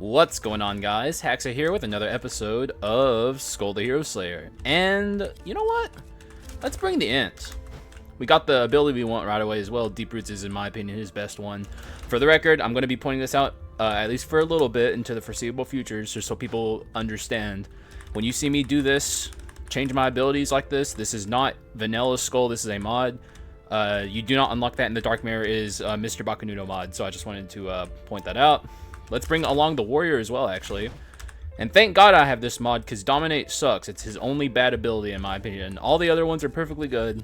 What's going on, guys? Haxa here with another episode of Skul the Hero Slayer. And you know what? Let's bring the int. We got the ability we want right away as well. Deep Roots is, in my opinion, his best one. For the record, I'm going to be pointing this out at least for a little bit into the foreseeable future, just so people understand. When you see me do this, change my abilities like this is not vanilla Skul, this is a mod. You do not unlock that in the Dark Mirror is Mr. Bakununo mod, so I just wanted to point that out. Let's bring along the warrior as well, actually. And thank God I have this mod, because Dominate sucks. It's his only bad ability, in my opinion. All the other ones are perfectly good.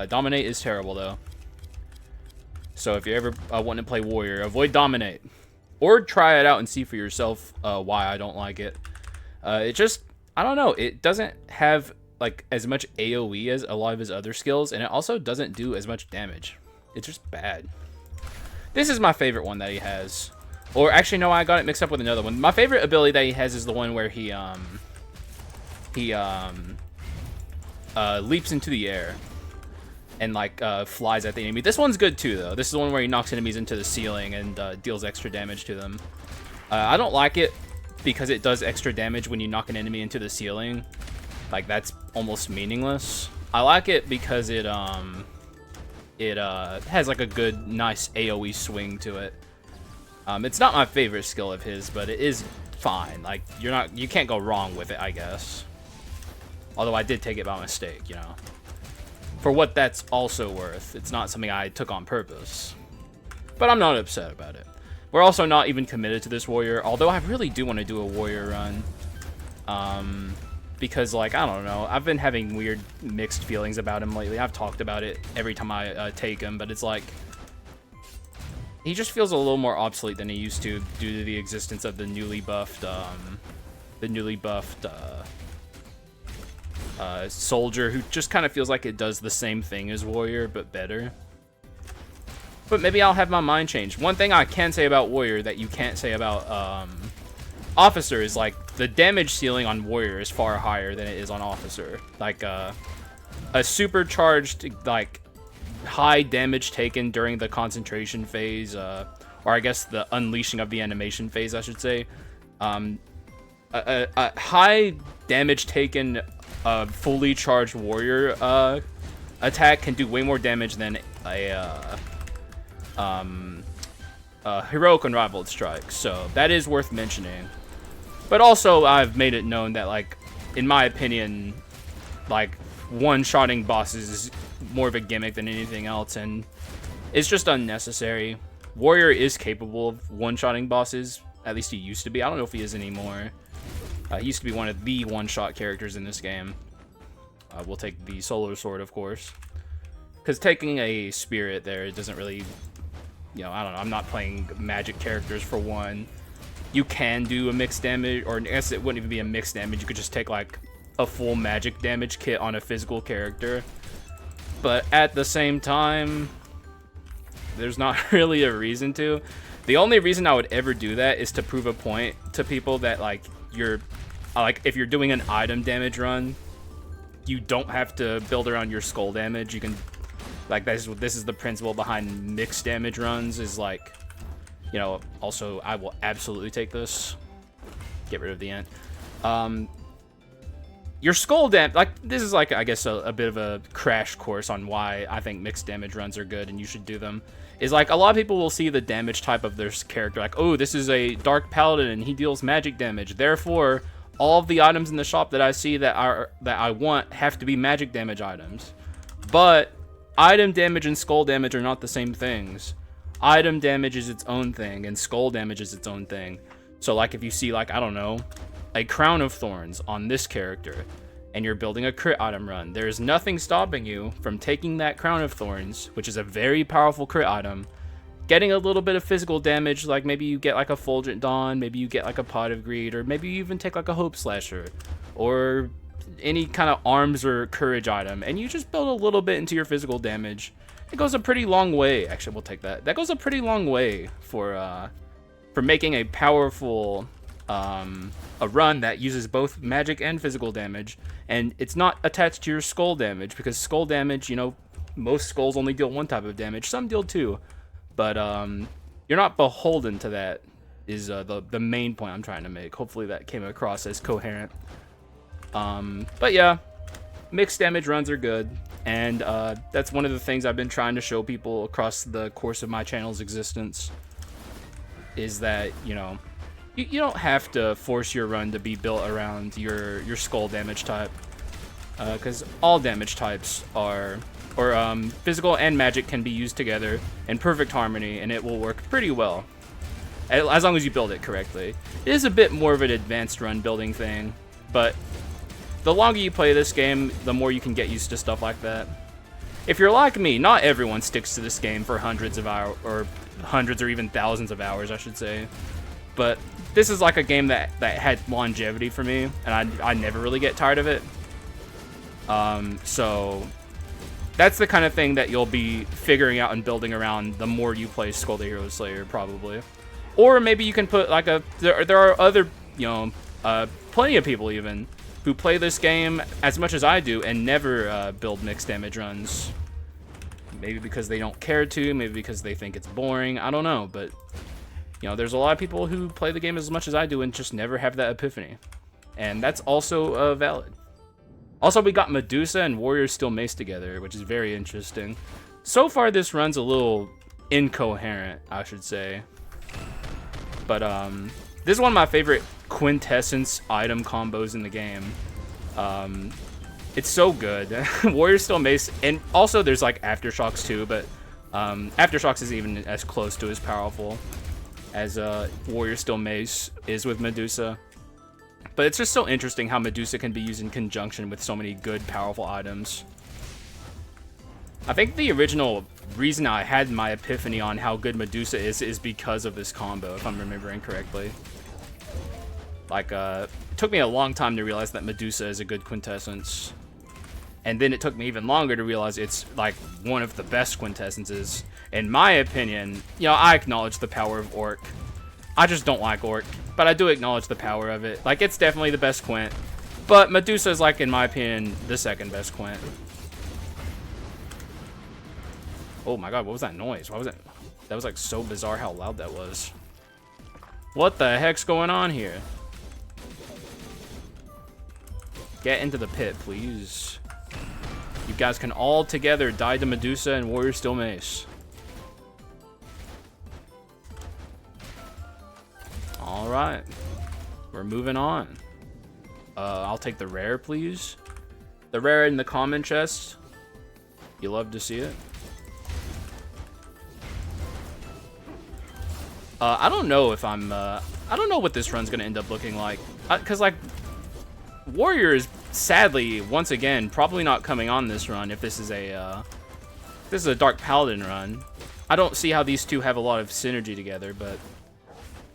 Dominate is terrible, though. So if you ever want to play warrior, avoid Dominate. Or try it out and see for yourself why I don't like it. It just, I don't know. It doesn't have like as much AoE as a lot of his other skills, and it also doesn't do as much damage. It's just bad. This is my favorite one that he has. Or actually, no, I got it mixed up with another one. My favorite ability that he has is the one where he leaps into the air and like flies at the enemy. This one's good too, though. This is the one where he knocks enemies into the ceiling and deals extra damage to them. I don't like it because it does extra damage when you knock an enemy into the ceiling. Like, that's almost meaningless. I like it because it has like a good, nice AoE swing to it. It's not my favorite skill of his, but it is fine. Like, you can't go wrong with it, I guess. Although I did take it by mistake, you know. For what that's also worth, it's not something I took on purpose. But I'm not upset about it. We're also not even committed to this warrior, although I really do want to do a warrior run. Because, like, I don't know, I've been having weird mixed feelings about him lately. I've talked about it every time I take him, but it's like, he just feels a little more obsolete than he used to due to the existence of the newly buffed soldier, who just kind of feels like it does the same thing as warrior but better. But maybe I'll have my mind changed. One thing I can say about warrior that you can't say about officer is, like, the damage ceiling on warrior is far higher than it is on officer. Like a supercharged, like, high damage taken during the concentration phase, or I guess the unleashing of the animation phase, I should say. A high damage taken fully charged warrior attack can do way more damage than a heroic unrivaled strike, so that is worth mentioning. But also, I've made it known that, like, in my opinion, like, one-shotting bosses is more of a gimmick than anything else, and it's just unnecessary. Warrior is capable of one-shotting bosses. At least he used to be. I don't know if he is anymore. He used to be one of the one-shot characters in this game. We'll take the solar sword, of course. Because taking a spirit there, it doesn't really, you know, I don't know. I'm not playing magic characters for one. You can do a mixed damage, or I guess it wouldn't even be a mixed damage. You could just take, like, a full magic damage kit on a physical character. But at the same time, there's not really a reason to. The only reason I would ever do that is to prove a point to people that, like, if you're doing an item damage run, you don't have to build around your skull damage. You can, like, this is the principle behind mixed damage runs, is like, you know, also I will absolutely take this. Get rid of the ant. Your skull damage, like, this is like, I guess, a bit of a crash course on why I think mixed damage runs are good and you should do them. Is like, a lot of people will see the damage type of their character, like, oh, this is a Dark Paladin and he deals magic damage. Therefore, all of the items in the shop that I see that I want have to be magic damage items. But item damage and skull damage are not the same things. Item damage is its own thing, and skull damage is its own thing. So, like, if you see, like, I don't know, a Crown of Thorns on this character, and you're building a crit item run, there's nothing stopping you from taking that Crown of Thorns, which is a very powerful crit item, getting a little bit of physical damage, like maybe you get like a Fulgent Dawn, maybe you get like a Pot of Greed, or maybe you even take like a Hope Slasher, or any kind of arms or courage item, and you just build a little bit into your physical damage. It goes a pretty long way. Actually, we'll take that. That goes a pretty long way for making a powerful a run that uses both magic and physical damage, and it's not attached to your skull damage, because skull damage, you know, most skulls only deal one type of damage. Some deal two, but you're not beholden to that. is the main point I'm trying to make. Hopefully that came across as coherent. But yeah, mixed damage runs are good, and that's one of the things I've been trying to show people across the course of my channel's existence, is that, you know, you don't have to force your run to be built around your skull damage type, because all damage types are, or physical and magic can be used together in perfect harmony, and it will work pretty well, as long as you build it correctly. It is a bit more of an advanced run building thing, but the longer you play this game, the more you can get used to stuff like that. If you're like me, not everyone sticks to this game for hundreds of hours, or hundreds or even thousands of hours, I should say. But this is like a game that had longevity for me, and I never really get tired of it. So that's the kind of thing that you'll be figuring out and building around the more you play Skul the Hero Slayer, probably. Or maybe you can put like there are other, you know, plenty of people even who play this game as much as I do and never build mixed damage runs. Maybe because they don't care to, maybe because they think it's boring, I don't know, but you know, there's a lot of people who play the game as much as I do and just never have that epiphany. And that's also valid. Also, we got Medusa and Warrior Steel Mace together, which is very interesting. So far, this run's a little incoherent, I should say. But this is one of my favorite quintessence item combos in the game. It's so good. Warrior Steel Mace, and also there's like Aftershocks too, but Aftershocks isn't even as close to as powerful as Warrior Steel Mace is with Medusa. But it's just so interesting how Medusa can be used in conjunction with so many good, powerful items. I think the original reason I had my epiphany on how good Medusa is because of this combo, if I'm remembering correctly. Like, it took me a long time to realize that Medusa is a good quintessence. And then it took me even longer to realize it's, like, one of the best quintessences. In my opinion, you know, I acknowledge the power of Orc. I just don't like Orc, but I do acknowledge the power of it. Like, it's definitely the best quint. But Medusa is, like, in my opinion, the second best quint. Oh my god, what was that noise? Why was it? That was, like, so bizarre how loud that was. What the heck's going on here? Get into the pit, please. You guys can all together die to Medusa and Warrior Steel Mace. Alright. We're moving on. I'll take the rare, please. The rare in the common chest. You love to see it. I don't know if I'm... I don't know what this run's gonna end up looking like. Because, like... Warrior is sadly, once again, probably not coming on this run if this is a Dark Paladin run. I don't see how these two have a lot of synergy together, but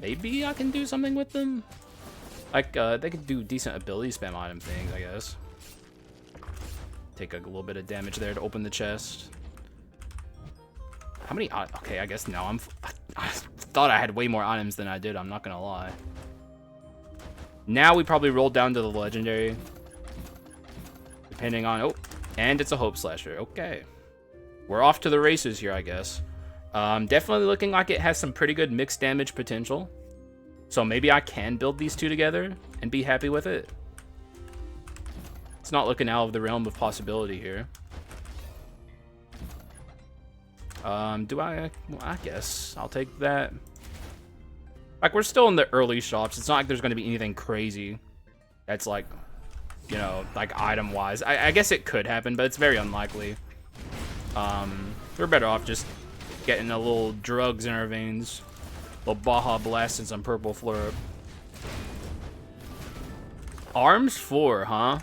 maybe I can do something with them. Like, they could do decent ability spam item things, I guess. Take a little bit of damage there to open the chest. How many... Okay, I guess now I thought I had way more items than I did, I'm not gonna lie. Now we probably roll down to the legendary. Depending on... Oh, and it's a Hope Slasher. Okay. We're off to the races here, I guess. Definitely looking like it has some pretty good mixed damage potential. So maybe I can build these two together and be happy with it. It's not looking out of the realm of possibility here. Do I... Well, I guess I'll take that. Like, we're still in the early shops. It's not like there's going to be anything crazy that's, like, you know, like, item-wise. I guess it could happen, but it's very unlikely. We're better off just getting a little drugs in our veins. A little Baja Blast and some Purple Flurp. Arms 4, huh?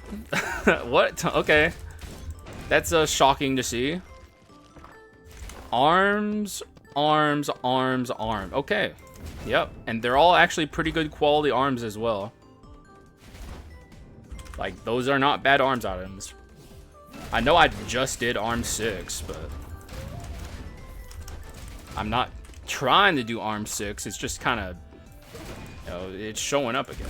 What? Okay. That's shocking to see. Arms, arms, arms, arm. Okay. Yep, and they're all actually pretty good quality arms as well. Like, those are not bad arms items. I know I just did arm 6, but I'm not trying to do arm 6. It's just kind of, you know, it's showing up again.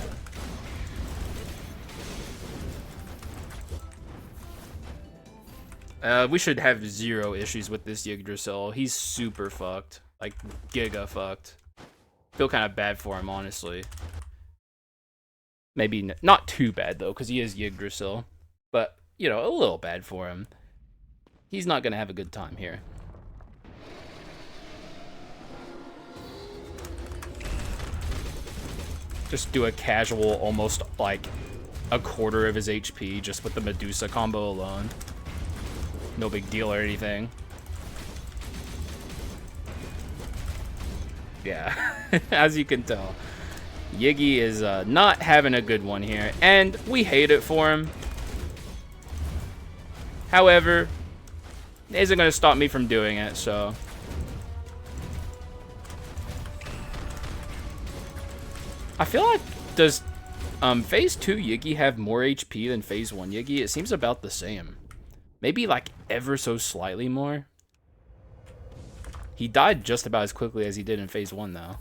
We should have zero issues with this Yggdrasil. He's super fucked. Like, giga fucked. feel kind of bad for him, honestly. Maybe not too bad, though, because he is Yggdrasil. But, you know, a little bad for him. He's not going to have a good time here. Just do a casual, almost like a quarter of his HP just with the Medusa combo alone. No big deal or anything. Yeah, as you can tell, Yiggy is not having a good one here, and we hate it for him. However, it isn't going to stop me from doing it, so... I feel like, does Phase 2 Yiggy have more HP than Phase 1 Yiggy? It seems about the same. Maybe, like, ever so slightly more. He died just about as quickly as he did in Phase 1, though.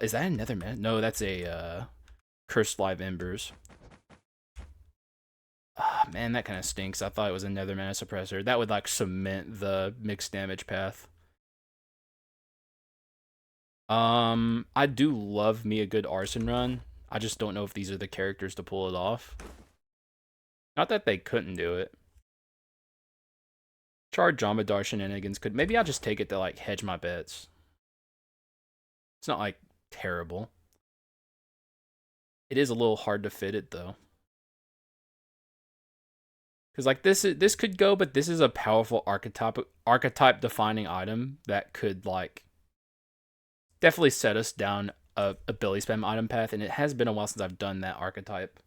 Is that another man? No, that's a, Cursed Live Embers. Ah, man, that kind of stinks. I thought it was another mana suppressor. That would, like, cement the mixed damage path. I do love me a good arson run. I just don't know if these are the characters to pull it off. Not that they couldn't do it. Charred Dromedar shenanigans could... Maybe I'll just take it to, like, hedge my bets. It's not, like, terrible. It is a little hard to fit it, though. Because, like, this could go, but this is a powerful archetype-defining item that could, like... definitely set us down a ability spam item path, and it has been a while since I've done that archetype.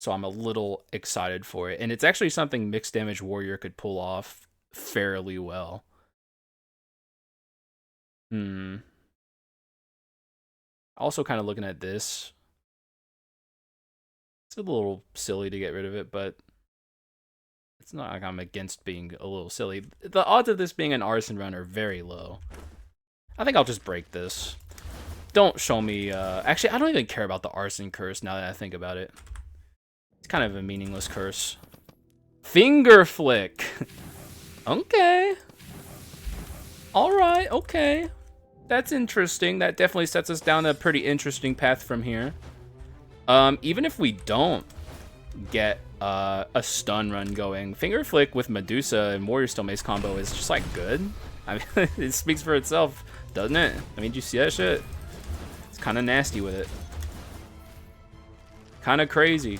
So I'm a little excited for it. And it's actually something Mixed Damage Warrior could pull off fairly well. Also kind of looking at this. It's a little silly to get rid of it, but it's not like I'm against being a little silly. The odds of this being an arson run are very low. I think I'll just break this. Don't show me... actually, I don't even care about the arson curse now that I think about it. It's kind of a meaningless curse. Finger Flick! Okay. Alright, okay. That's interesting. That definitely sets us down a pretty interesting path from here. Even if we don't get a stun run going, Finger Flick with Medusa and Warrior Steel Mace combo is just, like, good. I mean, it speaks for itself, doesn't it? I mean, did you see that shit? It's kind of nasty with it. Kind of crazy.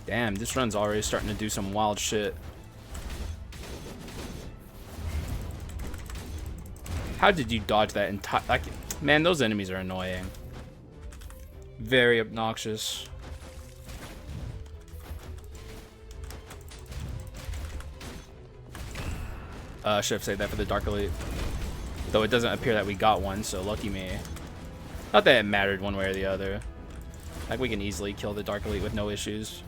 Damn, this run's already starting to do some wild shit. How did you dodge that entire... Like, man, those enemies are annoying. Very obnoxious. Should have saved that for the Dark Elite. Though it doesn't appear that we got one, so lucky me. Not that it mattered one way or the other. Like, we can easily kill the Dark Elite with no issues.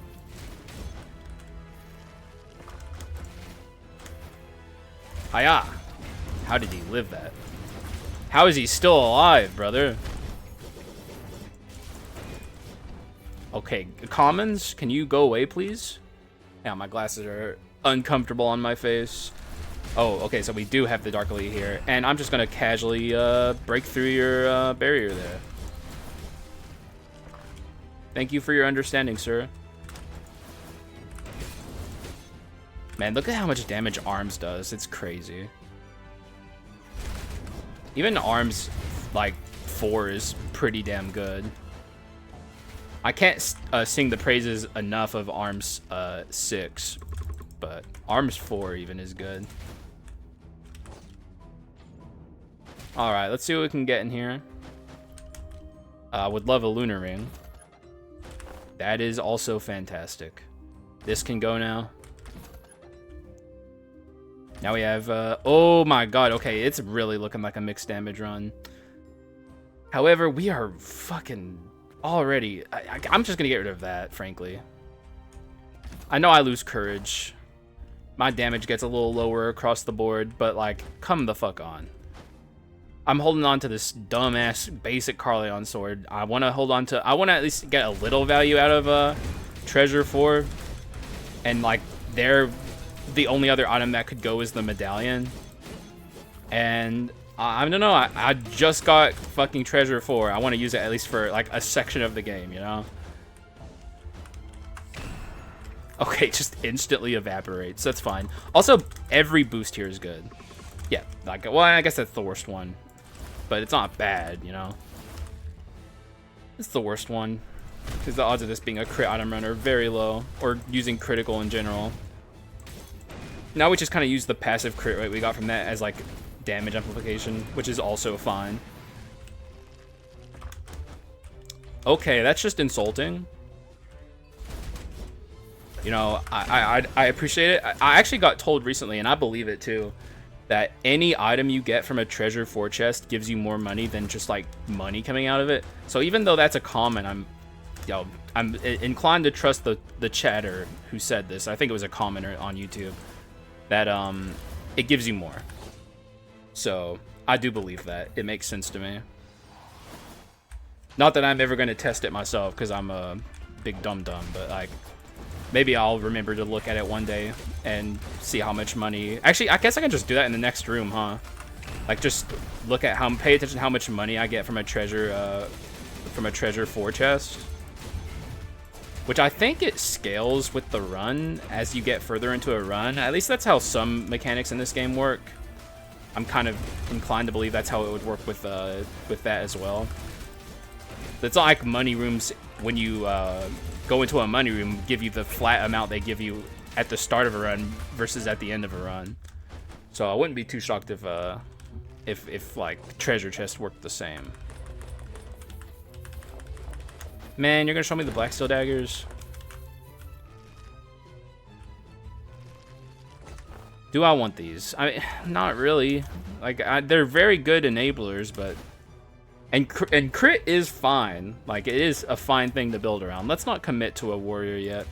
Hiya! How did he live that? How is he still alive, brother? Okay, commons, can you go away, please? Yeah, my glasses are uncomfortable on my face. Oh, okay, so we do have the Dark Elite here, and I'm just gonna casually break through your barrier there. Thank you for your understanding, sir. Man, look at how much damage Arms does. It's crazy. Even Arms, like, 4 is pretty damn good. I can't sing the praises enough of Arms 6, but Arms 4 even is good. Alright, let's see what we can get in here. Would love a Lunar Ring. That is also fantastic. This can go now. Now we have, oh my god, okay, it's really looking like a mixed damage run. However, we are fucking already, I'm just gonna get rid of that, frankly. I know I lose courage. My damage gets a little lower across the board, but, like, come the fuck on. I'm holding on to this dumbass basic Carleon sword. I want to hold on to. I want to at least get a little value out of Treasure 4, and like they're the only other item that could go is the medallion. And I don't know. I just got fucking Treasure 4. I want to use it at least for like a section of the game, you know. Okay, just instantly evaporates. That's fine. Also, every boost here is good. Yeah, like, well, I guess that's the worst one. But it's not bad, you know? It's the worst one. Because the odds of this being a crit item run are very low. Or using critical in general. Now we just kind of use the passive crit rate we got from that as, like, damage amplification. Which is also fine. Okay, that's just insulting. You know, I appreciate it. I actually got told recently, and I believe it too, that any item you get from a Treasure 4 chest gives you more money than just like money coming out of it. So even though that's a comment, I'm inclined to trust the chatter who said this. I think it was a commenter on YouTube that it gives you more. So I do believe that. It makes sense to me. Not that I'm ever going to test it myself because I'm a big dum-dum, but like, maybe I'll remember to look at it one day and see how much money. Actually, I guess I can just do that in the next room, huh? Like, just look at pay attention to how much money I get from a Treasure 4 chest. Which I think it scales with the run as you get further into a run. At least that's how some mechanics in this game work. I'm kind of inclined to believe that's how it would work with that as well. It's not like money rooms when you go into a money room give you the flat amount they give you at the start of a run versus at the end of a run. So I wouldn't be too shocked if like treasure chests worked the same. Man, you're gonna show me the black steel daggers? Do I want these? I mean, not really. Like they're very good enablers, but and crit is fine. Like, it is a fine thing to build around. Let's not commit to a warrior yet.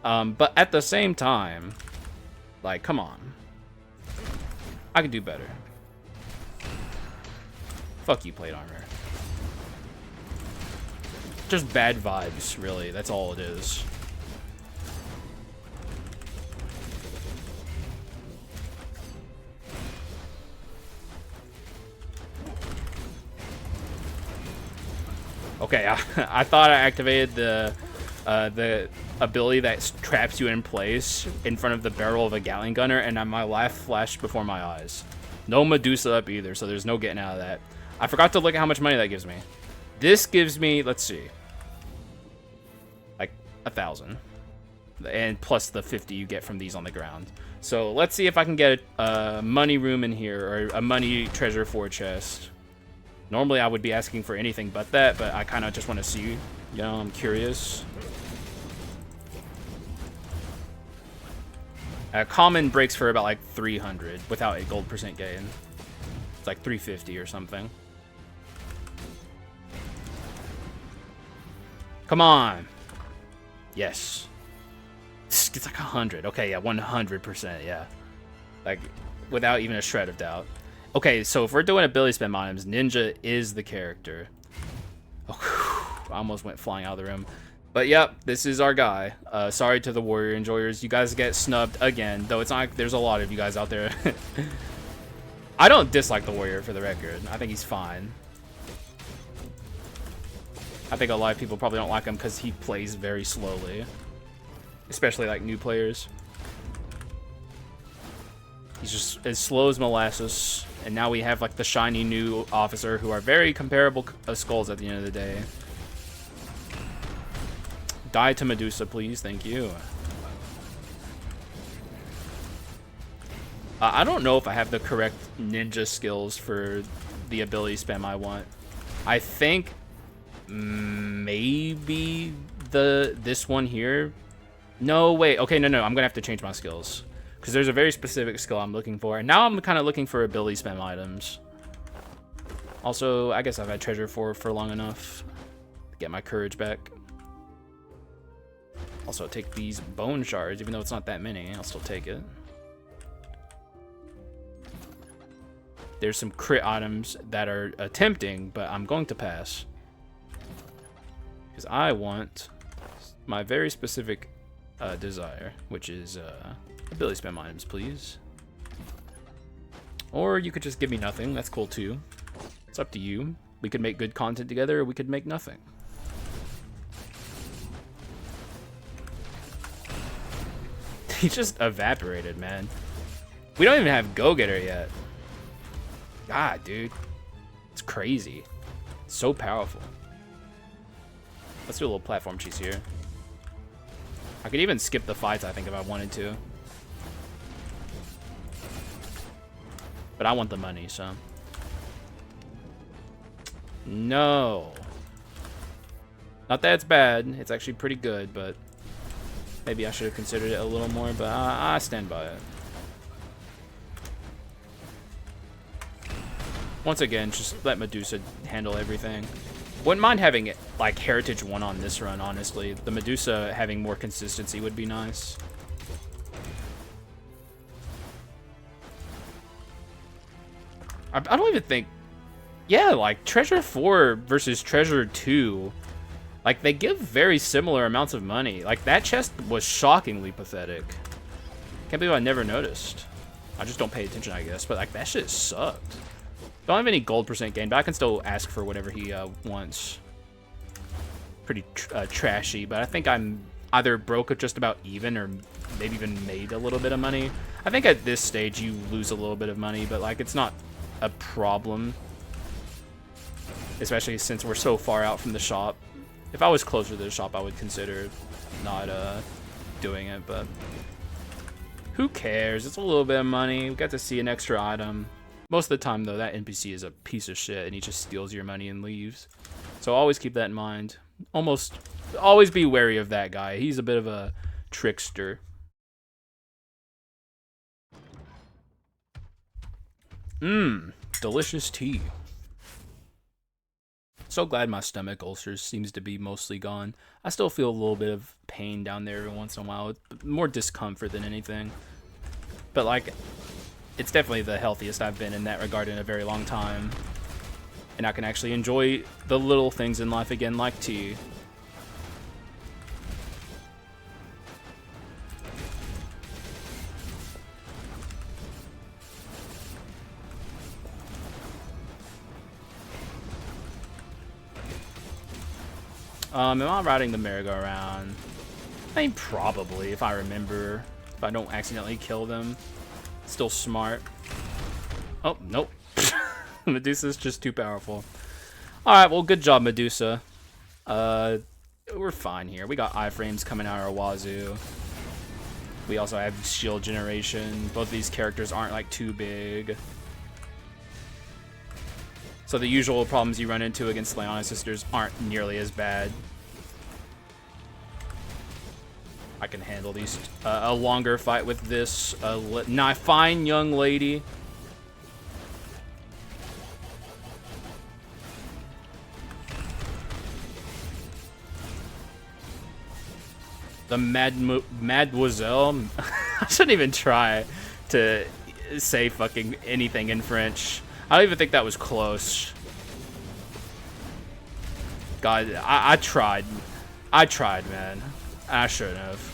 But at the same time, like, come on. I can do better. Fuck you, plate armor. Just bad vibes, really. That's all it is. Okay, I thought I activated the ability that traps you in place in front of the barrel of a Gatling gunner, and my life flashed before my eyes. No Medusa up either, so there's no getting out of that. I forgot to look at how much money that gives me. This gives me, let's see, like 1,000, and plus the 50 you get from these on the ground. So let's see if I can get a money room in here, or a money treasure 4 chest. Normally I would be asking for anything but that, but I kind of just want to see, you know, I'm curious. Common breaks for about like 300 without a gold percent gain. It's like 350 or something. Come on. Yes. It's like 100. Okay, yeah, 100%, yeah. Like, without even a shred of doubt. Okay, so if we're doing ability spam items, Ninja is the character. Oh, I almost went flying out of the room. But yep, this is our guy. Sorry to the warrior enjoyers. You guys get snubbed again, though it's not like there's a lot of you guys out there. I don't dislike the warrior, for the record. I think he's fine. I think a lot of people probably don't like him because he plays very slowly. Especially like new players. He's just as slow as molasses. And now we have like the shiny new officer who are very comparable skulls at the end of the day. Die to Medusa, please. Thank you. I don't know if I have the correct ninja skills for the ability spam I want. I think maybe this one here. No, wait. Okay, no. I'm going to have to change my skills. Because there's a very specific skill I'm looking for. And now I'm kind of looking for ability spam items. Also, I guess I've had treasure for long enough to get my courage back. Also, take these bone shards, even though it's not that many. I'll still take it. There's some crit items that are tempting, but I'm going to pass. Because I want my very specific desire, which is ability spam items, please. Or you could just give me nothing. That's cool too. It's up to you. We could make good content together, or we could make nothing. He just evaporated, man. We don't even have Go-Getter yet. God, dude. It's crazy. It's so powerful. Let's do a little platform cheese here. I could even skip the fights, I think, if I wanted to. But I want the money, so. No. Not that it's bad. It's actually pretty good, but maybe I should have considered it a little more, but I stand by it. Once again, just let Medusa handle everything. Wouldn't mind having it like Heritage 1 on this run, honestly. The Medusa having more consistency would be nice. I don't even think... Yeah, like Treasure 4 versus Treasure 2, like they give very similar amounts of money. Like that chest was shockingly pathetic. Can't believe I never noticed. I just don't pay attention, I guess. But like that shit sucked. Don't have any gold percent gain, but I can still ask for whatever he wants. Pretty trashy, but I think I'm either broke or just about even, or maybe even made a little bit of money. I think at this stage you lose a little bit of money, but like it's not a problem. Especially since we're so far out from the shop. If I was closer to the shop, I would consider not doing it, but who cares? It's a little bit of money. We got to see an extra item. Most of the time, though, that NPC is a piece of shit, and he just steals your money and leaves. So always keep that in mind. Always be wary of that guy. He's a bit of a trickster. Delicious tea. So glad my stomach ulcers seems to be mostly gone. I still feel a little bit of pain down there every once in a while. More discomfort than anything. But like, it's definitely the healthiest I've been in that regard in a very long time. And I can actually enjoy the little things in life again, like tea. Am I riding the merry-go-round? I mean, probably, if I remember. If I don't accidentally kill them. Still smart. Oh, nope. Medusa's just too powerful. Alright, well, good job, Medusa. We're fine here. We got iframes coming out our wazoo. We also have shield generation. Both of these characters aren't, like, too big. So the usual problems you run into against Leona sisters aren't nearly as bad. I can handle these. A longer fight with this fine young lady. The Mademoiselle. I shouldn't even try to say fucking anything in French. I don't even think that was close. God, I tried. I tried, man. I shouldn't have.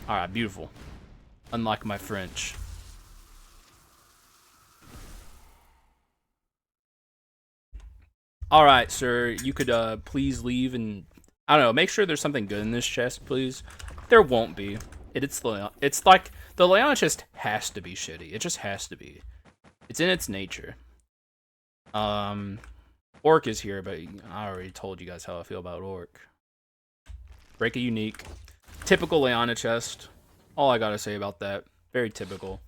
Alright, beautiful. Unlike my French. Alright, sir. You could please leave and... I don't know, make sure there's something good in this chest, please. There won't be. It's like the Leona chest has to be shitty. It just has to be. It's in its nature. Orc is here, but I already told you guys how I feel about Orc. Break a unique. Typical Leona chest. All I gotta say about that. Very typical.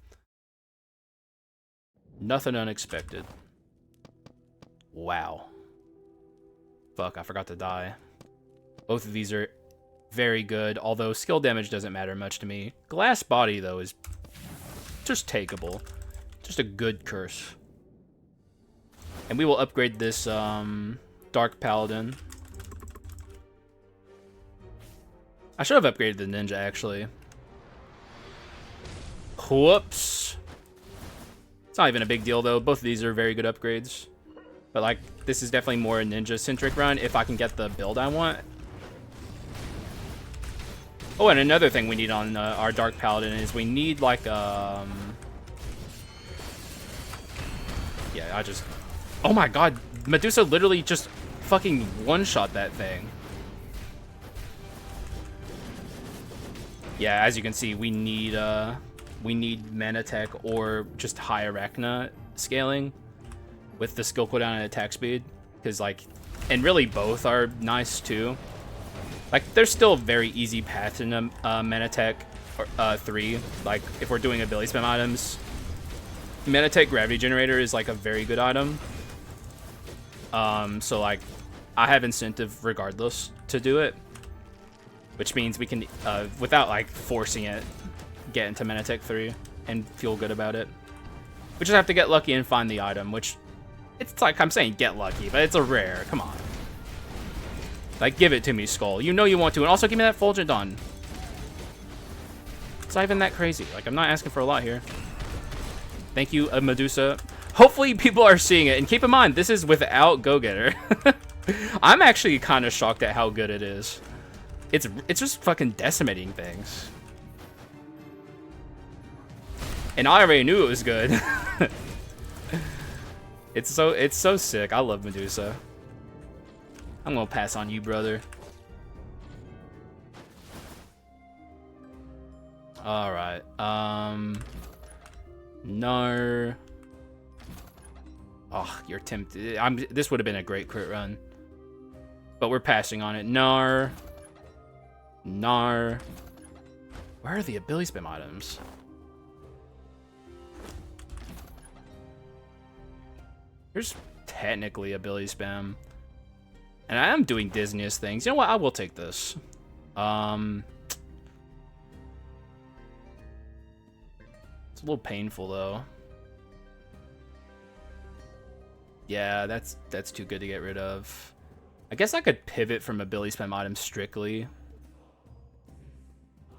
Nothing unexpected. Wow. Fuck, I forgot to die. Both of these are very good, although skill damage doesn't matter much to me. Glass body, though, is just takeable. Just a good curse. And we will upgrade this Dark Paladin. I should have upgraded the ninja, actually. Whoops. It's not even a big deal, though. Both of these are very good upgrades. But, like, this is definitely more a ninja-centric run if I can get the build I want. Oh, and another thing we need on our Dark Paladin is we need, like, yeah, I just... Oh my god, Medusa literally just fucking one-shot that thing. Yeah, as you can see, we need mana tech or just high Arachna scaling with the skill cooldown and attack speed. Because, like, and really both are nice, too. Like, there's still a very easy path in mana tech 3. Like, if we're doing ability spam items, mana tech gravity generator is, like, a very good item. So, like, I have incentive regardless to do it. Which means we can, without, like, forcing it, get into mana tech 3 and feel good about it. We just have to get lucky and find the item, which, it's like I'm saying get lucky, but it's a rare. Come on. Like, give it to me, Skul. You know you want to. And also give me that Fulgent Dawn. It's not even that crazy. Like, I'm not asking for a lot here. Thank you, Medusa. Hopefully people are seeing it. And keep in mind, this is without Go-Getter. I'm actually kind of shocked at how good it is. It's just fucking decimating things. And I already knew it was good. It's so sick. I love Medusa. I'm gonna pass on you, brother. All right. No. Oh, you're tempted. This would have been a great crit run, but we're passing on it. Nar. Where are the ability spam items? There's technically ability spam. And I am doing Disneyest things. You know what? I will take this. It's a little painful, though. Yeah, that's too good to get rid of. I guess I could pivot from ability spam items strictly.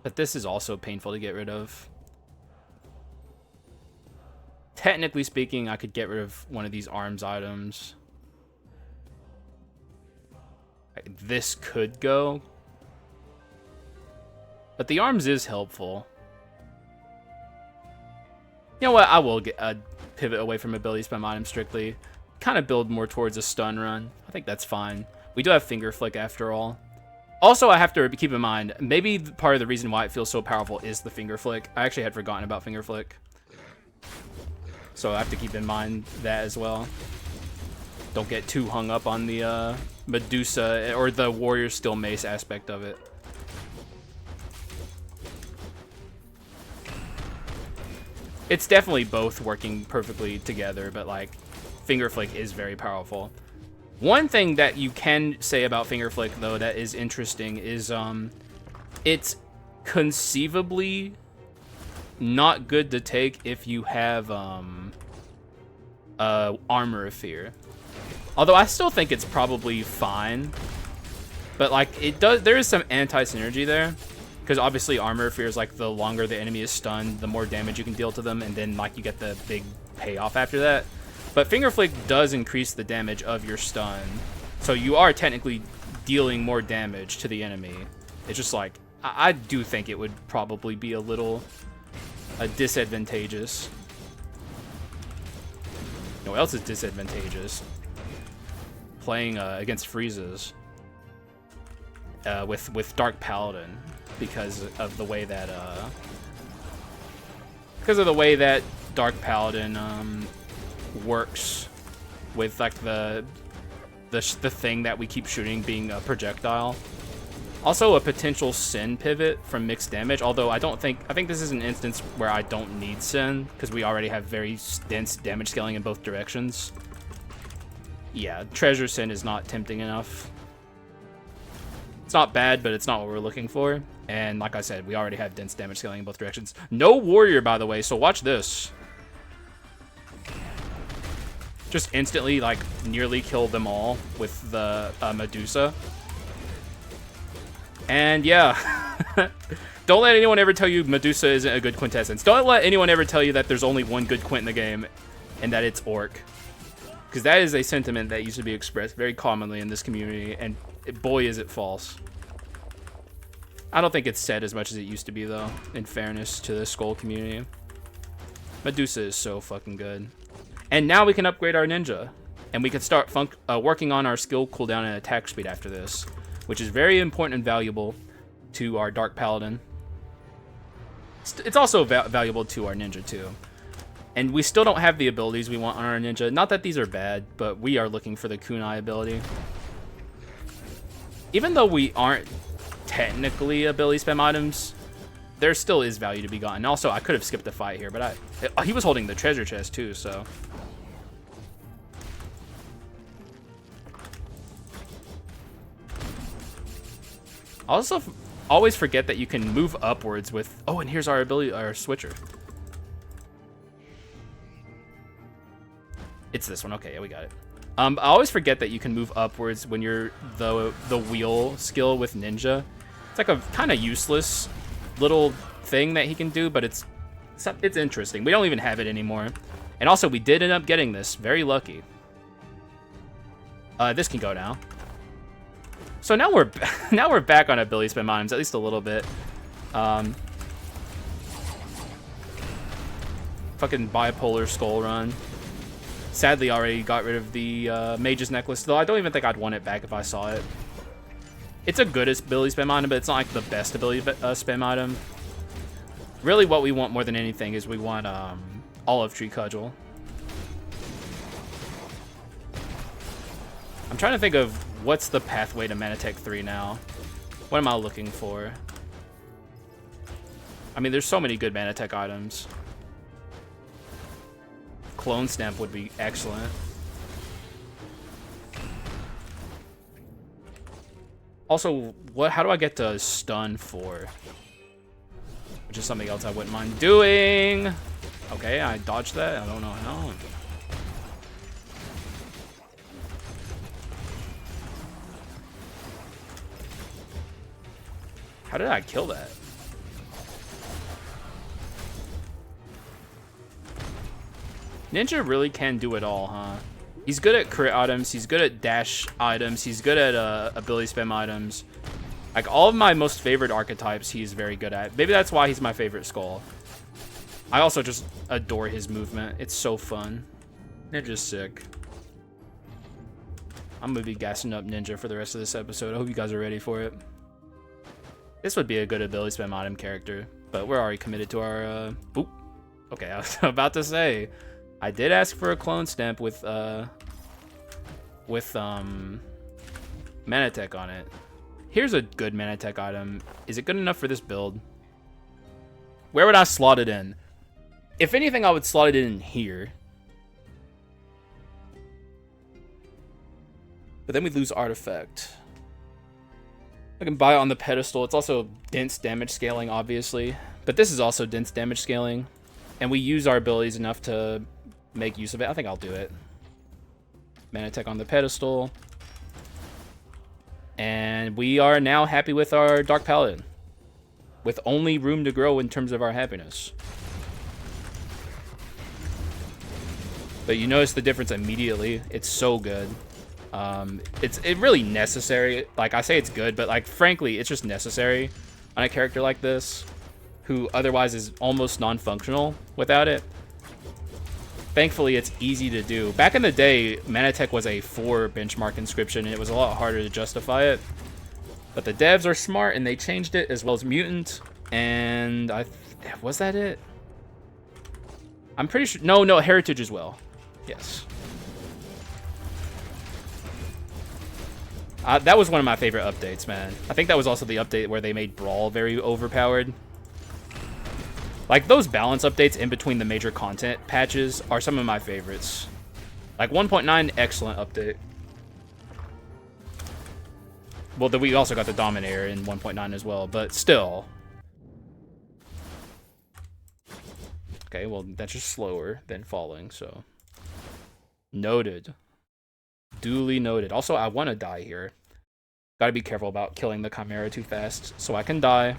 But this is also painful to get rid of. Technically speaking, I could get rid of one of these arms items. This could go. But the arms is helpful. You know what? I will get pivot away from ability spam items strictly. Kind of build more towards a stun run. I think that's fine. We do have Finger Flick after all. Also, I have to keep in mind, maybe part of the reason why it feels so powerful is the Finger Flick. I actually had forgotten about Finger Flick. So I have to keep in mind that as well. Don't get too hung up on the Medusa or the Warrior Steel Mace aspect of it. It's definitely both working perfectly together, but like Finger Flick is very powerful. One thing that you can say about Finger Flick though that is interesting is it's conceivably not good to take if you have Armor of Fear. Although I still think it's probably fine. But like there is some anti-synergy there. Because obviously Armor of Fear is like the longer the enemy is stunned, the more damage you can deal to them, and then like you get the big payoff after that. But Finger Flick does increase the damage of your stun. So you are technically dealing more damage to the enemy. It's just like, I do think it would probably be a little disadvantageous. You know what else is disadvantageous? Playing against freezes with Dark Paladin because of the way that Dark Paladin works with like the thing that we keep shooting being a projectile. Also a potential Sin pivot from mixed damage, although I think this is an instance where I don't need Sin because we already have very dense damage scaling in both directions. Yeah, Treasure Sin is not tempting enough. It's not bad, but it's not what we're looking for. And like I said, we already have dense damage scaling in both directions. No Warrior, by the way, so watch this. Just instantly, like, nearly kill them all with the Medusa. And yeah, Don't let anyone ever tell you Medusa isn't a good quintessence. Don't let anyone ever tell you that there's only one good quint in the game, and that it's Orc. Because that is a sentiment that used to be expressed very commonly in this community, and boy is it false. I don't think it's said as much as it used to be, though, in fairness to the Skul community. Medusa is so fucking good. And now we can upgrade our ninja. And we can start working on our skill cooldown and attack speed after this, which is very important and valuable to our Dark Paladin. It's also valuable to our ninja, too. And we still don't have the abilities we want on our ninja. Not that these are bad, but we are looking for the kunai ability. Even though we aren't technically ability spam items, there still is value to be gotten. Also, I could have skipped the fight here, but he was holding the treasure chest too, so. I also always forget that you can move upwards with, oh, and here's our ability, our switcher. It's this one, okay, yeah, we got it. I always forget that you can move upwards when you're the wheel skill with ninja. It's like a kind of useless little thing that he can do, but it's interesting. We don't even have it anymore. And also, we did end up getting this. Very lucky. This can go now. So now we're back on ability spam items, at least a little bit. Fucking bipolar skull run. Sadly, already got rid of the Mage's Necklace, though I don't even think I'd want it back if I saw it. It's a good ability spam item, but it's not like the best ability spam item. Really, what we want more than anything is we want Olive Tree Cudgel. I'm trying to think of what's the pathway to Manatech 3 now. What am I looking for? I mean, there's so many good Manatech items. Clone Stamp would be excellent. Also, how do I get to stun 4? Which is something else I wouldn't mind doing. Okay, I dodged that. I don't know how. How did I kill that? Ninja really can do it all, huh? He's good at crit items, he's good at dash items, he's good at ability spam items. Like, all of my most favorite archetypes he's very good at. Maybe that's why he's my favorite Skul. I also just adore his movement. It's so fun. Ninja's sick. I'm gonna be gassing up Ninja for the rest of this episode. I hope you guys are ready for it. This would be a good ability spam item character, but we're already committed to our, oop. Okay, I was about to say, I did ask for a clone stamp with Manatech on it. Here's a good Manatech item. Is it good enough for this build? Where would I slot it in? If anything, I would slot it in here. But then we lose artifact. I can buy it on the pedestal. It's also dense damage scaling, obviously. But this is also dense damage scaling. And we use our abilities enough to make use of it. I think I'll do it. Manatech on the pedestal. And we are now happy with our Dark Paladin. With only room to grow in terms of our happiness. But you notice the difference immediately. It's so good. It's really necessary. Like, I say it's good, but like, frankly, it's just necessary on a character like this, who otherwise is almost non-functional without it. Thankfully, it's easy to do. Back in the day, Manatech was a 4 benchmark inscription, and it was a lot harder to justify it. But the devs are smart, and they changed it, as well as Mutant. And was that it? I'm pretty sure. No, Heritage as well. Yes. That was one of my favorite updates, man. I think that was also the update where they made Brawl very overpowered. Like, those balance updates in between the major content patches are some of my favorites. Like, 1.9, excellent update. Well, we also got the Dominator in 1.9 as well, but still. Okay, well, that's just slower than falling, so. Noted. Duly noted. Also, I want to die here. Gotta be careful about killing the Chimera too fast, so I can die.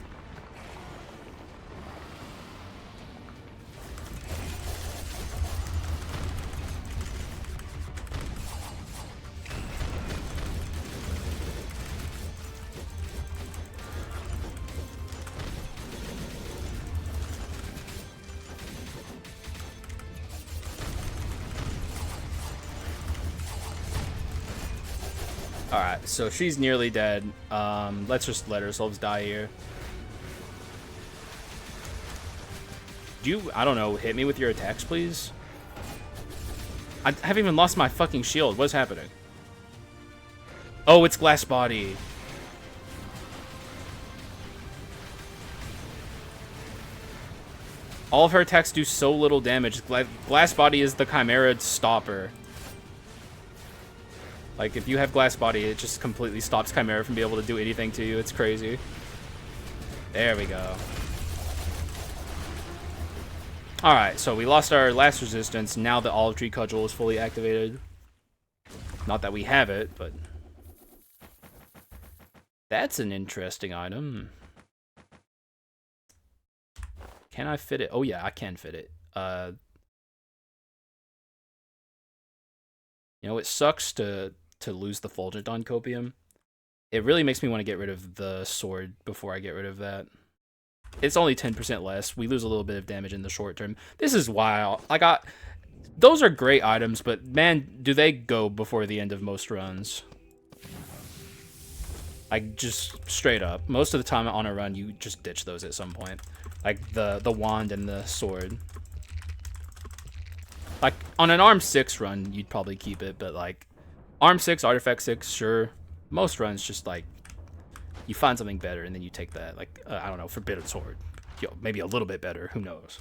Alright, so she's nearly dead. Let's just let ourselves die here. Do you, I don't know, hit me with your attacks, please? I haven't even lost my fucking shield. What's happening? Oh, it's Glass Body. All of her attacks do so little damage. Glass Body is the Chimera stopper. Like, if you have Glass Body, it just completely stops Chimera from being able to do anything to you. It's crazy. There we go. Alright, so we lost our last resistance. Now the Olive Tree Cudgel is fully activated. Not that we have it, but... That's an interesting item. Can I fit it? Oh yeah, I can fit it. You know, it sucks to lose the Fulgent on Copium. It really makes me want to get rid of the sword before I get rid of that. It's only 10% less. We lose a little bit of damage in the short term. This is wild. Like, those are great items, but man, do they go before the end of most runs. Like, just straight up. Most of the time on a run, you just ditch those at some point. Like, the wand and the sword. Like, on an Arm 6 run, you'd probably keep it, but, like, Arm 6, Artifact 6, sure. Most runs, just, like, you find something better, and then you take that. Like, I don't know, Forbidden Sword. Yo, maybe a little bit better. Who knows?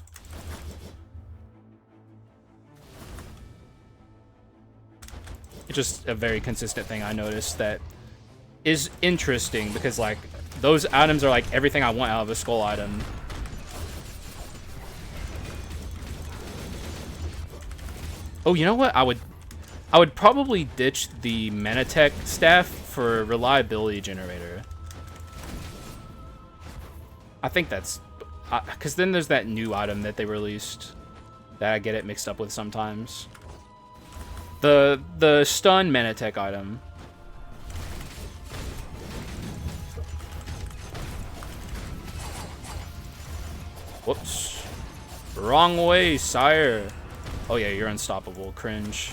It's just a very consistent thing I noticed that is interesting, because, like, those items are, like, everything I want out of a Skull item. Oh, you know what? I would probably ditch the Manatech staff for Reliability Generator. I think that's... Because then there's that new item that they released that I get it mixed up with sometimes. The Stun Manatech item. Whoops. Wrong way, sire. Oh yeah, you're unstoppable. Cringe.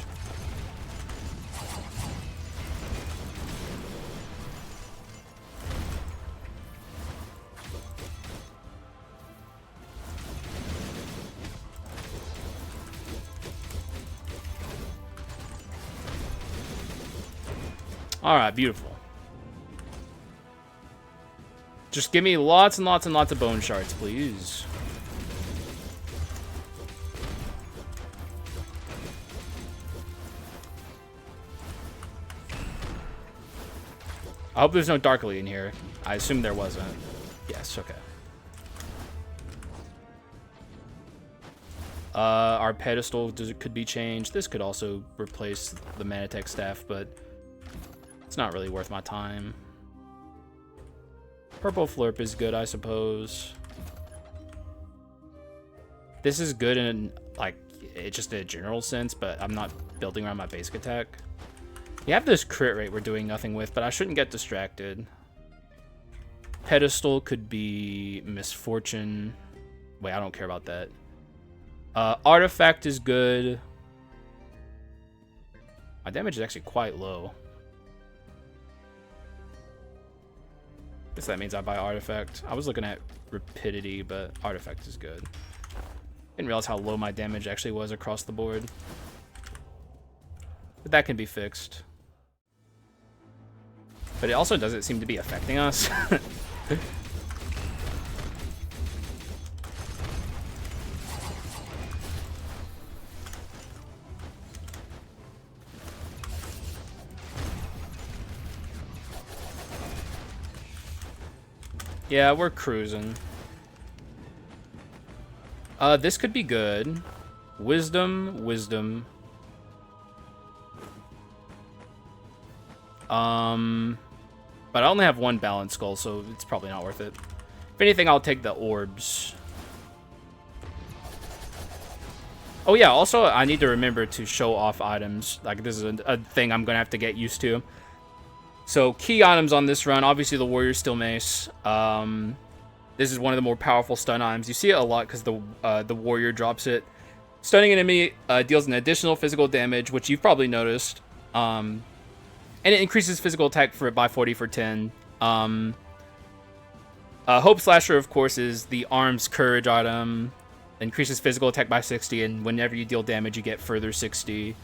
Alright, beautiful. Just give me lots and lots and lots of bone shards, please. I hope there's no Darkly in here. I assume there wasn't. Yes, okay. Our pedestal could be changed. This could also replace the Manatech staff, but it's not really worth my time. Purple Flurp is good, I suppose. This is good in, like, it's just in a general sense, but I'm not building around my basic attack. You have this crit rate we're doing nothing with, but I shouldn't get distracted. Pedestal could be Misfortune. Wait, I don't care about that. Artifact is good. My damage is actually quite low. Guess that means I buy Artifact. I was looking at Rapidity, but Artifact is good. Didn't realize how low my damage actually was across the board. But that can be fixed. But it also doesn't seem to be affecting us. Yeah, we're cruising. This could be good. Wisdom, wisdom. But I only have one Balanced Skull, so it's probably not worth it. If anything, I'll take the orbs. Oh yeah, also I need to remember to show off items. Like, this is a thing I'm gonna have to get used to. So key items on this run, obviously the Warrior Steel Mace. This is one of the more powerful stun items. You see it a lot because the Warrior drops it. Stunning an enemy deals an additional physical damage, which you've probably noticed. And And it increases physical attack by 40 for 10. Hope Slasher, of course, is the Arms Courage item. Increases physical attack by 60, and whenever you deal damage, you get further 60.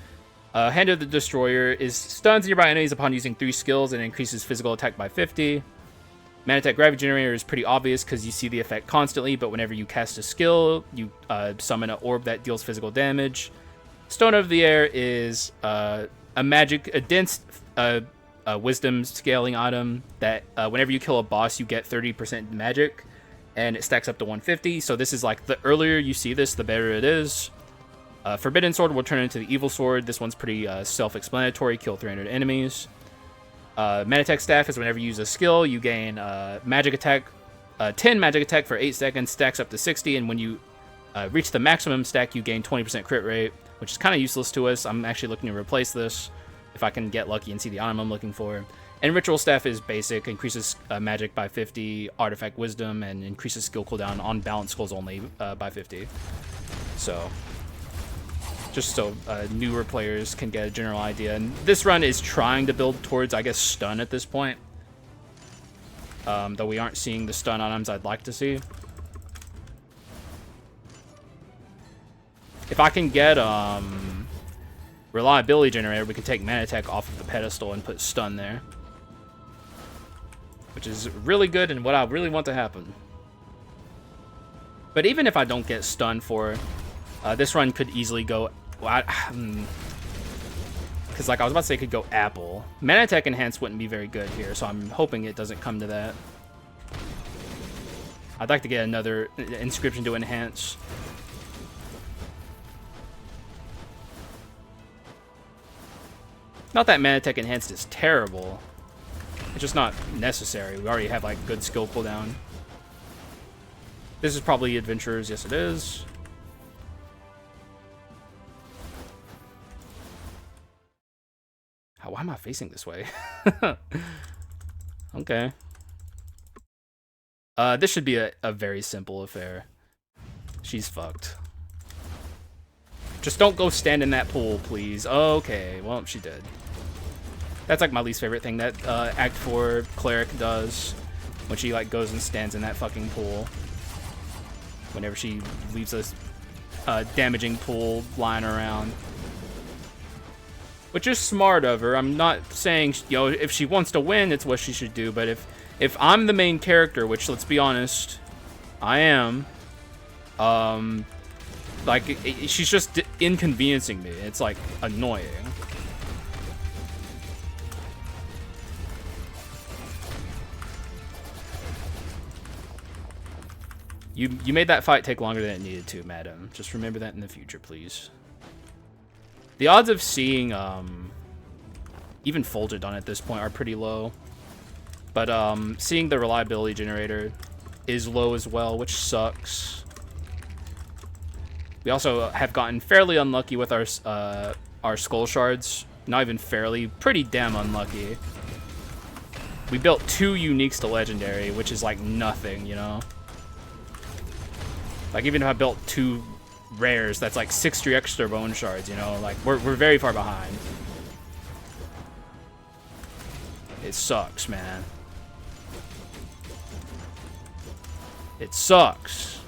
Hand of the Destroyer is stuns nearby enemies upon using 3 skills and increases physical attack by 50. Manatech Gravity Generator is pretty obvious because you see the effect constantly, but whenever you cast a skill, you summon an orb that deals physical damage. Stone of the Air is a dense wisdom scaling item that whenever you kill a boss, you get 30% magic, and it stacks up to 150. So this is like, the earlier you see this, the better it is. Forbidden Sword will turn into the Evil Sword. This one's pretty self-explanatory. Kill 300 enemies. Manatech Staff is whenever you use a skill, you gain magic attack, 10 magic attack for 8 seconds, stacks up to 60, and when you reach the maximum stack, you gain 20% crit rate, which is kind of useless to us. I'm actually looking to replace this if I can get lucky and see the item I'm looking for. And Ritual Staff is basic, increases magic by 50, artifact wisdom, and increases skill cooldown on balanced skulls only by 50. So, just so newer players can get a general idea. And this run is trying to build towards, I guess, stun at this point. Though we aren't seeing the stun items I'd like to see. If I can get Reliability Generator, we can take Manatech off of the pedestal and put stun there. Which is really good and what I really want to happen. But even if I don't get stun for this run could easily go... Because, like, I was about to say it could go Apple. Manatech Enhance wouldn't be very good here, so I'm hoping it doesn't come to that. I'd like to get another inscription to enhance. Not that Manatech Enhanced is terrible. It's just not necessary. We already have, like, good skill cooldown. This is probably Adventurers. Yes, it is. Why am I facing this way? Okay. This should be a very simple affair. She's fucked. Just don't go stand in that pool, please. Okay, well, she did. That's like my least favorite thing that Act 4 Cleric does. When she like goes and stands in that fucking pool. Whenever she leaves a damaging pool lying around. Which is smart of her. I'm not saying, you know, if she wants to win, it's what she should do. But if I'm the main character, which, let's be honest, I am, like, she's just inconveniencing me. It's, like, annoying. You made that fight take longer than it needed to, madam. Just remember that in the future, please. The odds of seeing even Fulgent on at this point are pretty low. But seeing the Reliability Generator is low as well, which sucks. We also have gotten fairly unlucky with our Skull Shards. Not even fairly, pretty damn unlucky. We built 2 Uniques to Legendary, which is like nothing, you know? Like, even if I built 2 rares, that's like 60 extra bone shards, you know? Like, we're very far behind. It sucks, man. It sucks.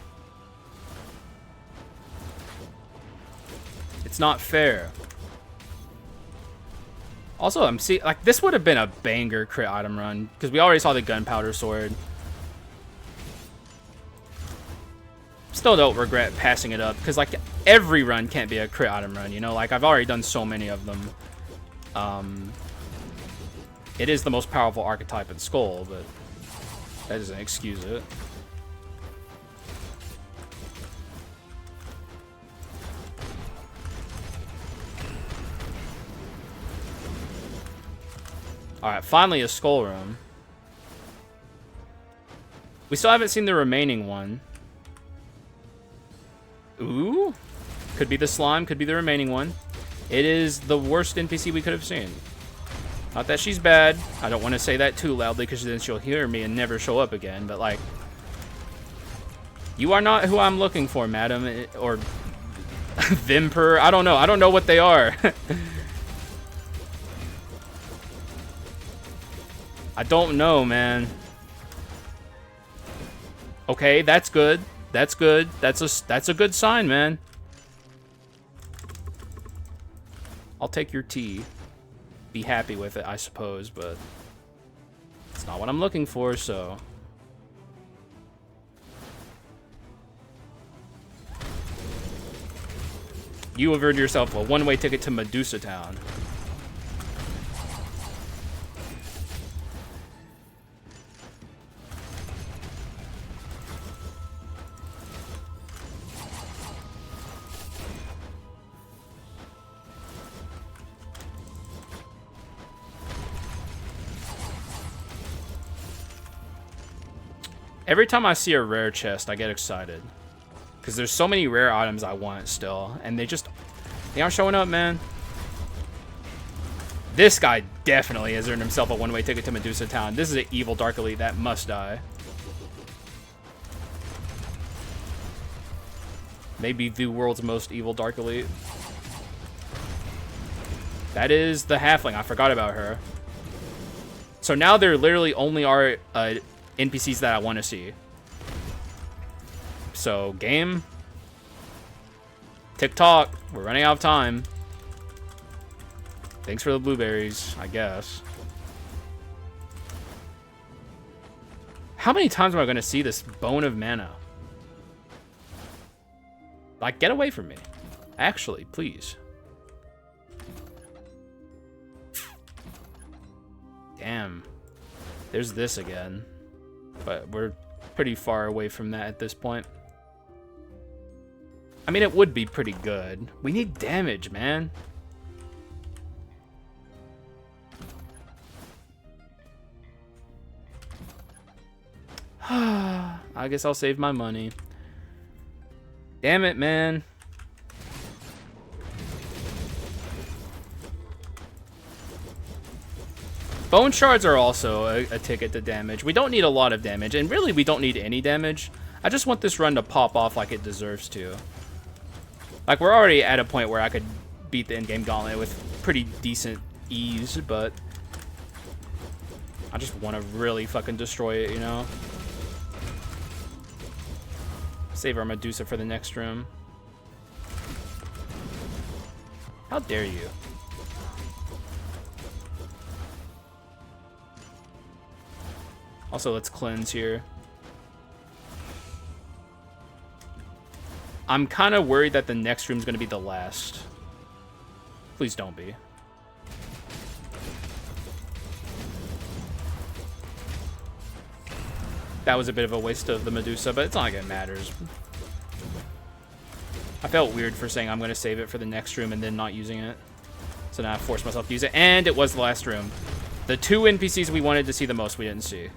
It's not fair. Also, I'm seeing, like, this would have been a banger crit item run, because we already saw the Gunpowder Sword. Still don't regret passing it up, because, like, every run can't be a crit item run, you know? Like, I've already done so many of them. It is the most powerful archetype in Skull, but that doesn't excuse it. Alright, finally a Skull Room. We still haven't seen the remaining one. Ooh, could be the slime, could be the remaining one. It is the worst NPC we could have seen. Not that she's bad. I don't want to say that too loudly because then she'll hear me and never show up again. But, like, you are not who I'm looking for, madam. Or Vimper. I don't know. I don't know what they are. I don't know, man. Okay, that's good. That's good. That's a good sign, man. I'll take your tea. Be happy with it, I suppose, but it's not what I'm looking for, so. You have earned yourself a one-way ticket to Medusa Town. Every time I see a rare chest, I get excited. Because there's so many rare items I want still. And they aren't showing up, man. This guy definitely has earned himself a one-way ticket to Medusa Town. This is an evil Dark Elite that must die. Maybe the world's most evil Dark Elite. That is the Halfling. I forgot about her. So now there literally only are NPCs that I want to see. So, game. TikTok. We're running out of time. Thanks for the blueberries, I guess. How many times am I going to see this Bone of Mana? Like, get away from me. Actually, please. Damn. There's this again. But we're pretty far away from that at this point. I mean, it would be pretty good. We need damage, man. I guess I'll save my money. Damn it, man. Bone shards are also a ticket to damage. We don't need a lot of damage, and really we don't need any damage. I just want this run to pop off like it deserves to. Like, we're already at a point where I could beat the endgame gauntlet with pretty decent ease, but I just want to really fucking destroy it, you know? Save our Medusa for the next room. How dare you? Also, let's cleanse here. I'm kind of worried that the next room's going to be the last. Please don't be. That was a bit of a waste of the Medusa, but it's not like it matters. I felt weird for saying I'm going to save it for the next room and then not using it. So now I forced myself to use it, and it was the last room. The two NPCs we wanted to see the most, we didn't see.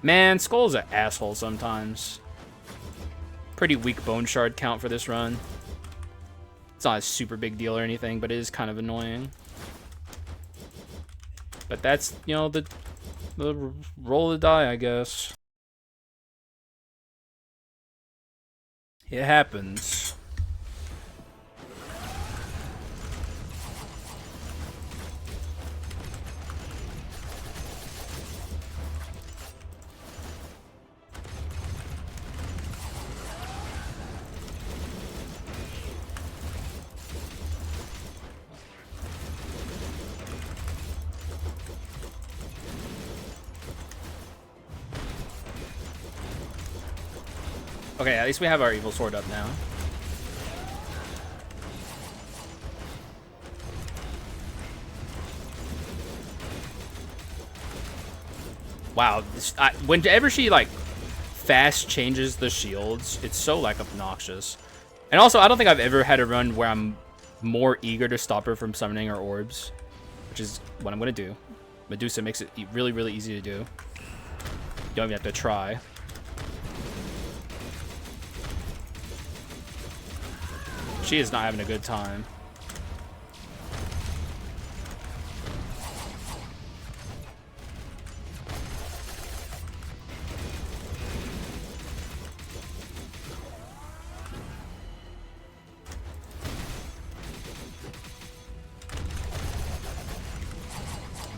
Man, Skul's an asshole sometimes. Pretty weak bone shard count for this run. It's not a super big deal or anything, but it is kind of annoying. But that's, you know, the roll of the die, I guess. It happens. Okay, at least we have our evil sword up now. Wow, whenever she like fast changes the shields, it's so like obnoxious. And also, I don't think I've ever had a run where I'm more eager to stop her from summoning her orbs, which is what I'm gonna do. Medusa makes it really, really easy to do. You don't even have to try. She is not having a good time.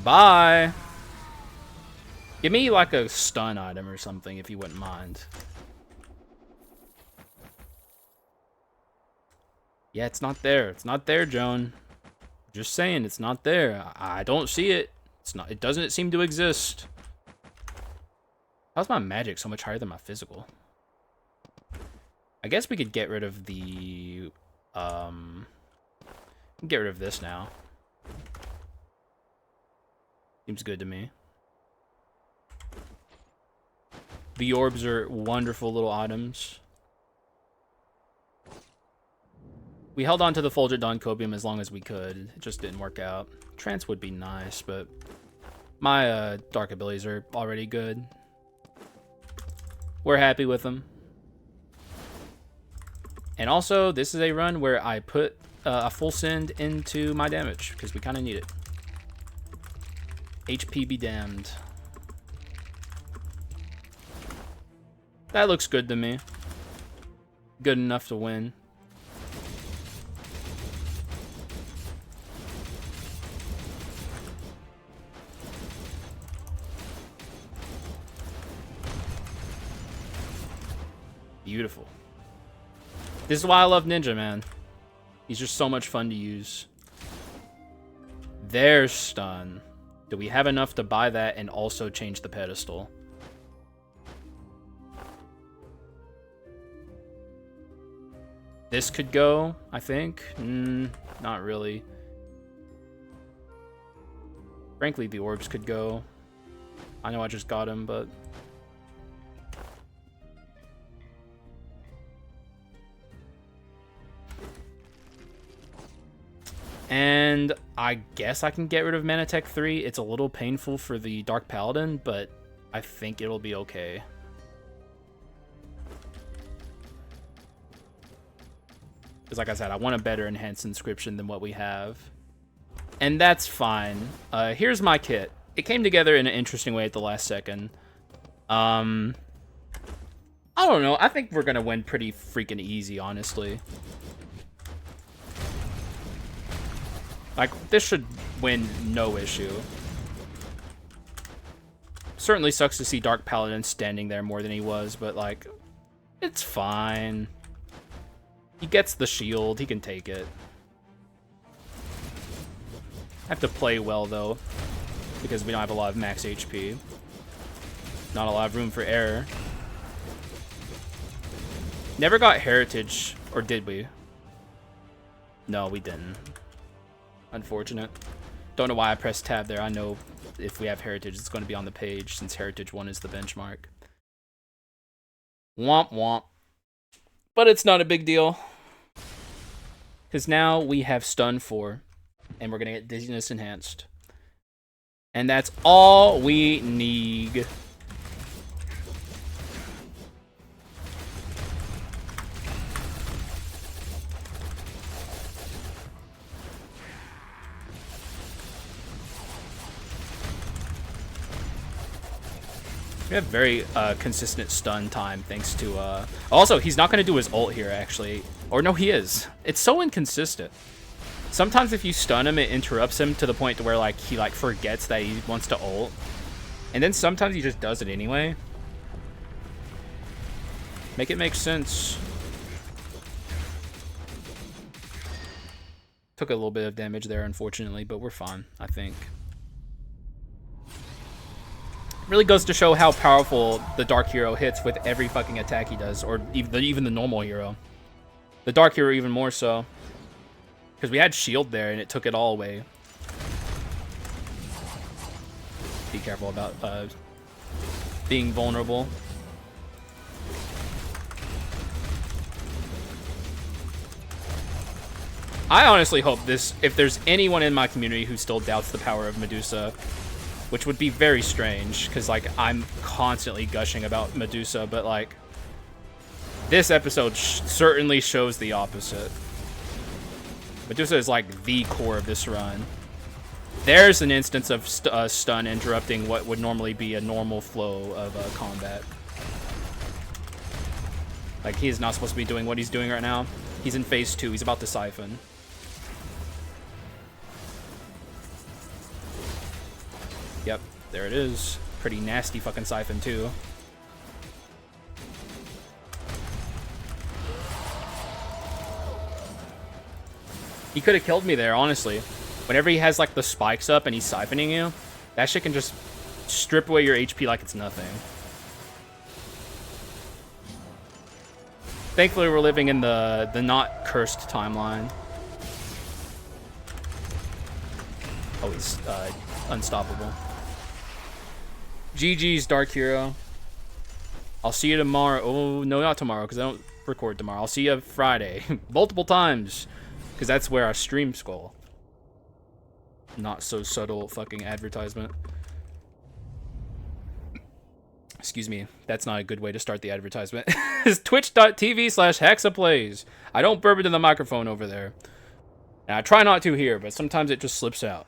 Bye. Give me like a stun item or something if you wouldn't mind. Yeah, it's not there. It's not there, Joan. Just saying, it's not there. I don't see it. It's not. It doesn't seem to exist. How's my magic so much higher than my physical? I guess we could get rid of the get rid of this now. Seems good to me. The orbs are wonderful little items. We held on to the Fulgent Dawn Copium as long as we could. It just didn't work out. Trance would be nice, but my dark abilities are already good. We're happy with them. And also, this is a run where I put a full send into my damage, because we kind of need it. HP be damned. That looks good to me. Good enough to win. Beautiful. This is why I love Ninja, man. He's just so much fun to use. There's stun. Do we have enough to buy that and also change the pedestal? This could go, I think. Not really. Frankly, the orbs could go. I know I just got him, but... And I guess I can get rid of Manatech 3. It's a little painful for the Dark Paladin, but I think it'll be okay. Because like I said, I want a better enhanced inscription than what we have. And that's fine. Here's my kit. It came together in an interesting way at the last second. I don't know. I think we're going to win pretty freaking easy, honestly. Like, this should win no issue. Certainly sucks to see Dark Paladin standing there more than he was, but, like, it's fine. He gets the shield. He can take it. I have to play well, though, because we don't have a lot of max HP. Not a lot of room for error. Never got Heritage, or did we? No, we didn't. Unfortunate. Don't know why I pressed tab there. I know if we have Heritage, it's going to be on the page since Heritage 1 is the benchmark. Womp womp. But it's not a big deal. Because now we have Stun 4. And we're going to get Dizziness Enhanced. And that's all we need. We have very consistent stun time thanks to... Also, he's not going to do his ult here, actually. Or no, he is. It's so inconsistent. Sometimes if you stun him, it interrupts him to the point to where like he like forgets that he wants to ult. And then sometimes he just does it anyway. Make it make sense. Took a little bit of damage there, unfortunately, but we're fine, I think. Really goes to show how powerful the Dark Hero hits with every fucking attack he does, or even the normal hero. The Dark Hero even more so. Because we had shield there and it took it all away. Be careful about being vulnerable. I honestly hope this, if there's anyone in my community who still doubts the power of Medusa, which would be very strange, because, like, I'm constantly gushing about Medusa, but, like, this episode certainly shows the opposite. Medusa is, like, the core of this run. There's an instance of stun interrupting what would normally be a normal flow of combat. Like, he is not supposed to be doing what he's doing right now. He's in phase 2. He's about to siphon. Yep, there it is. Pretty nasty fucking siphon, too. He could have killed me there, honestly. Whenever he has, like, the spikes up and he's siphoning you, that shit can just strip away your HP like it's nothing. Thankfully, we're living in the not cursed timeline. Oh, he's unstoppable. GG's, Dark Hero. I'll see you tomorrow. Oh, no, not tomorrow, because I don't record tomorrow. I'll see you Friday. Multiple times, because that's where I stream Skul. Not so subtle fucking advertisement. Excuse me. That's not a good way to start the advertisement. It's twitch.tv/HaxaPlays. I don't burp into the microphone over there. And I try not to here, but sometimes it just slips out.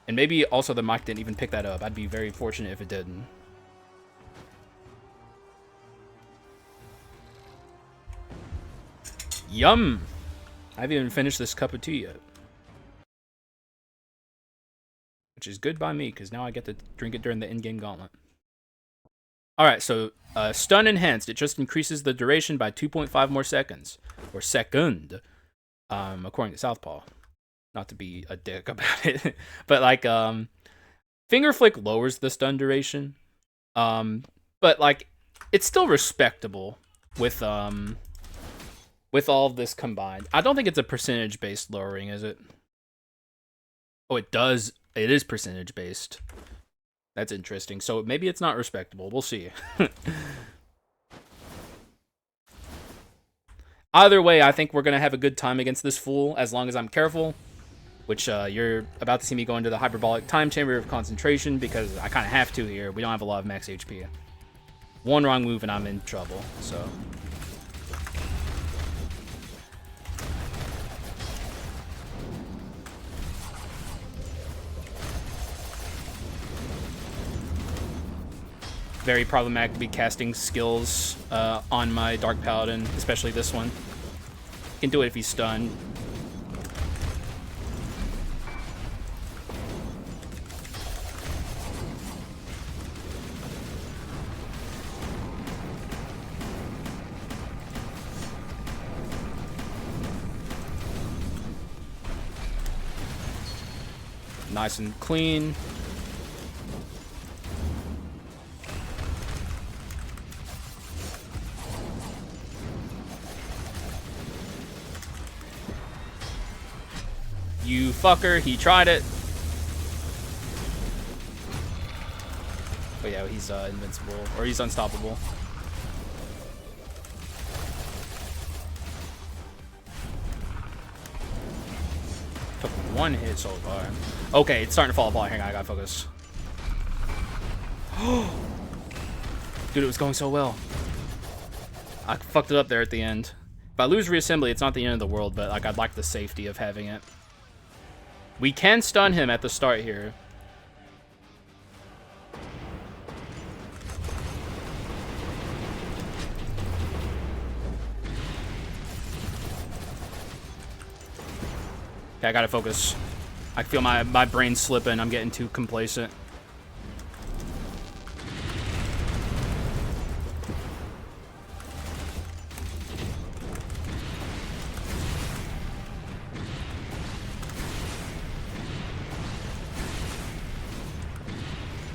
And maybe also the mic didn't even pick that up. I'd be very fortunate if it didn't. Yum! I haven't even finished this cup of tea yet. Which is good by me, because now I get to drink it during the in-game gauntlet. Alright, so stun enhanced. It just increases the duration by 2.5 more seconds. Or second. According to Southpaw. Not to be a dick about it. But like, Finger Flick lowers the stun duration. But like, it's still respectable with all of this combined. I don't think it's a percentage-based lowering, is it? Oh, it does. It is percentage-based. That's interesting. So maybe it's not respectable. We'll see. Either way, I think we're going to have a good time against this fool, as long as I'm careful. Which, you're about to see me go into the Hyperbolic Time Chamber of Concentration, because I kind of have to here. We don't have a lot of max HP. One wrong move and I'm in trouble, so... Very problematic to be casting skills on my Dark Paladin, especially this one. Can do it if he's stunned. Nice and clean. You fucker, he tried it. But yeah, he's invincible, or he's unstoppable. Took one hit so far. Okay, it's starting to fall apart. Hang on, I gotta focus. Dude, it was going so well. I fucked it up there at the end. If I lose reassembly, it's not the end of the world, but like I'd like the safety of having it. We can stun him at the start here. Okay, I gotta focus. I feel my brain slipping. I'm getting too complacent.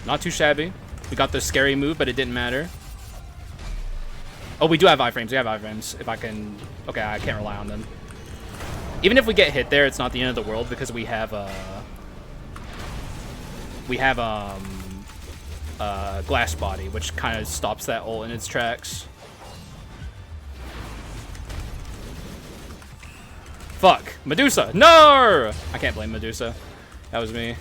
Not too shabby. We got the scary move, but it didn't matter. Oh, we do have iframes. We have iframes. If I can... Okay, I can't rely on them. Even if we get hit there, it's not the end of the world because we have glass body, which kind of stops that ult in its tracks. Fuck. Medusa. No! I can't blame Medusa. That was me.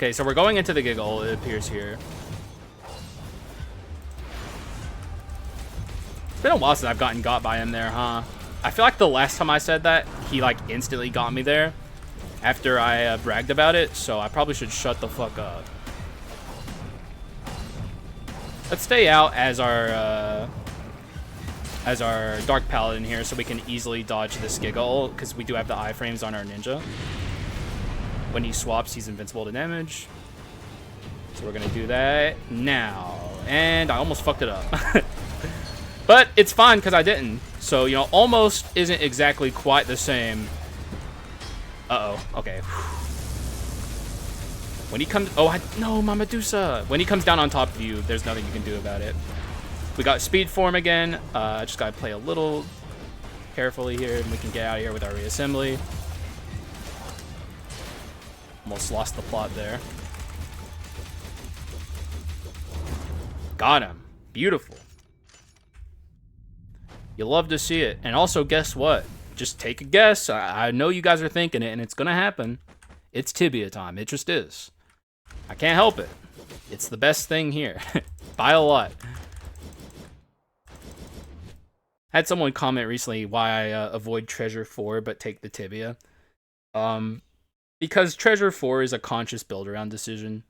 Okay, so we're going into the giggle, it appears here. It's been a while since I've gotten got by him there, huh? I feel like the last time I said that, he like instantly got me there after I bragged about it, so I probably should shut the fuck up. Let's stay out as our Dark Paladin here so we can easily dodge this giggle, because we do have the iframes on our ninja. When he swaps, he's invincible to damage. So we're going to do that now. And I almost fucked it up. But it's fine because I didn't. So, you know, almost isn't exactly quite the same. Uh-oh. Okay. When he comes... Oh, no, my Medusa. When he comes down on top of you, there's nothing you can do about it. We got speed form again. Just got to play a little carefully here, and we can get out of here with our reassembly. Almost lost the plot there. Got him. Beautiful. You love to see it. And also, guess what? Just take a guess. I know you guys are thinking it, and it's going to happen. It's tibia time. It just is. I can't help it. It's the best thing here. By a lot. I had someone comment recently why I avoid Treasure 4 but take the tibia. Because Treasure 4 is a conscious build-around decision.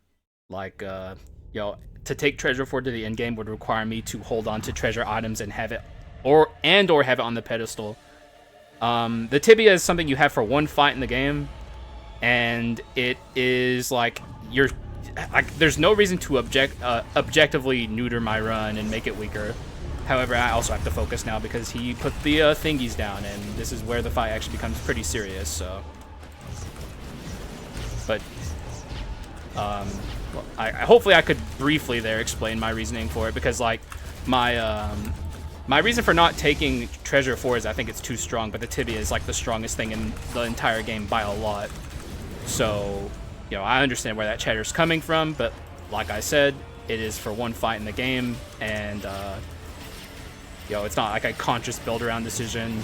Like, you know, to take Treasure 4 to the endgame would require me to hold on to treasure items and have it, or have it on the pedestal. The tibia is something you have for one fight in the game, and it is like there's no reason to objectively neuter my run and make it weaker. However, I also have to focus now because he put the thingies down, and this is where the fight actually becomes pretty serious. So, but well, hopefully I could briefly there explain my reasoning for it, because like my reason for not taking Treasure 4 is I think it's too strong, but the tibia is like the strongest thing in the entire game by a lot. So, you know, I understand where that chatter's coming from, but like I said, it is for one fight in the game, and you know, it's not like a conscious build-around decision.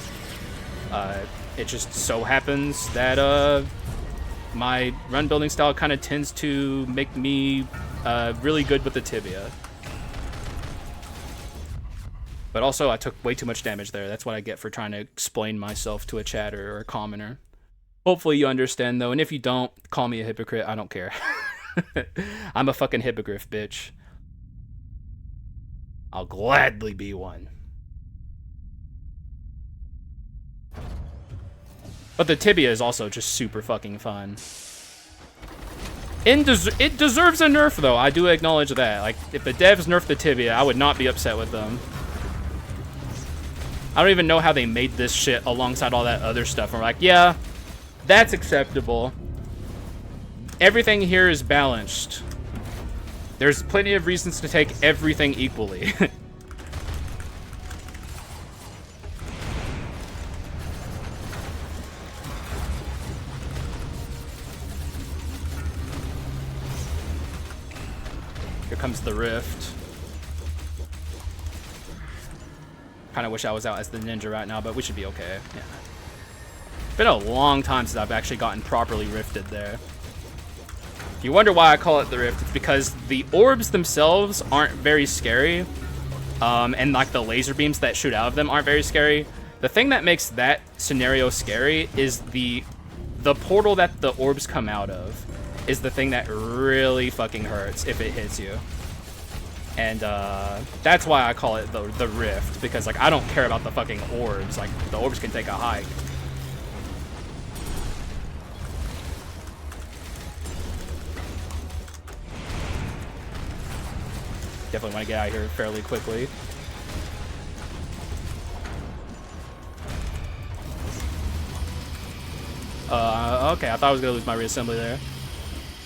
It just so happens that my run building style kind of tends to make me really good with the tibia. But also, I took way too much damage there. That's what I get for trying to explain myself to a chatter or a commenter. Hopefully you understand, though, and if you don't, call me a hypocrite. I don't care. I'm a fucking hippogriff, bitch. I'll gladly be one. But the tibia is also just super fucking fun. It deserves a nerf, though. I do acknowledge that. Like, if the devs nerfed the tibia, I would not be upset with them. I don't even know how they made this shit alongside all that other stuff. I'm like, yeah, that's acceptable. Everything here is balanced. There's plenty of reasons to take everything equally. Here comes the rift. Kind of wish I was out as the ninja right now, but we should be okay. Yeah. It's been a long time since I've actually gotten properly rifted there. If you wonder why I call it the rift, it's because the orbs themselves aren't very scary, and like the laser beams that shoot out of them aren't very scary. The thing that makes that scenario scary is the portal that the orbs come out of is the thing that really fucking hurts if it hits you. And that's why I call it the rift, because like I don't care about the fucking orbs. Like the orbs can take a hike. Definitely want to get out of here fairly quickly. Okay, I thought I was gonna lose my reassembly there.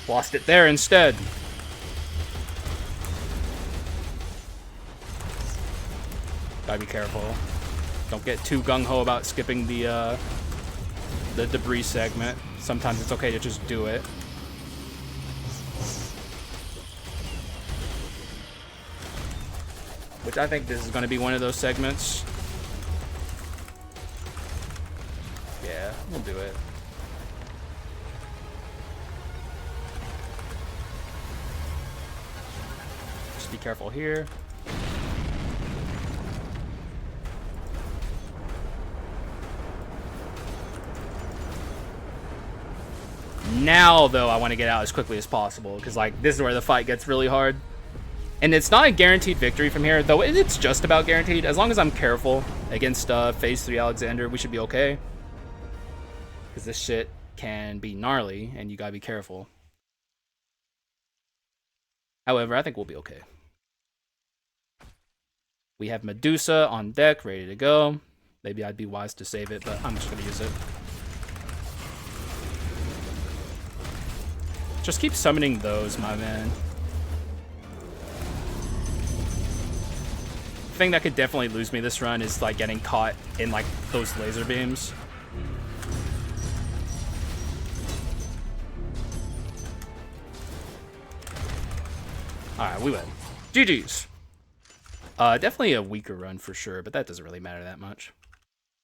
Lost it there instead. Gotta be careful. Don't get too gung-ho about skipping the debris segment. Sometimes it's okay to just do it. Which I think this is going to be one of those segments. Yeah, we'll do it. Be careful here. Now, though, I want to get out as quickly as possible, because, like, this is where the fight gets really hard. And it's not a guaranteed victory from here, though it's just about guaranteed. As long as I'm careful against Phase 3 Alexander, we should be okay. Because this shit can be gnarly, and you gotta be careful. However, I think we'll be okay. We have Medusa on deck, ready to go. Maybe I'd be wise to save it, but I'm just gonna use it. Just keep summoning those, my man. The thing that could definitely lose me this run is like getting caught in like those laser beams. Alright, we win. GG's. Definitely a weaker run for sure, but that doesn't really matter that much.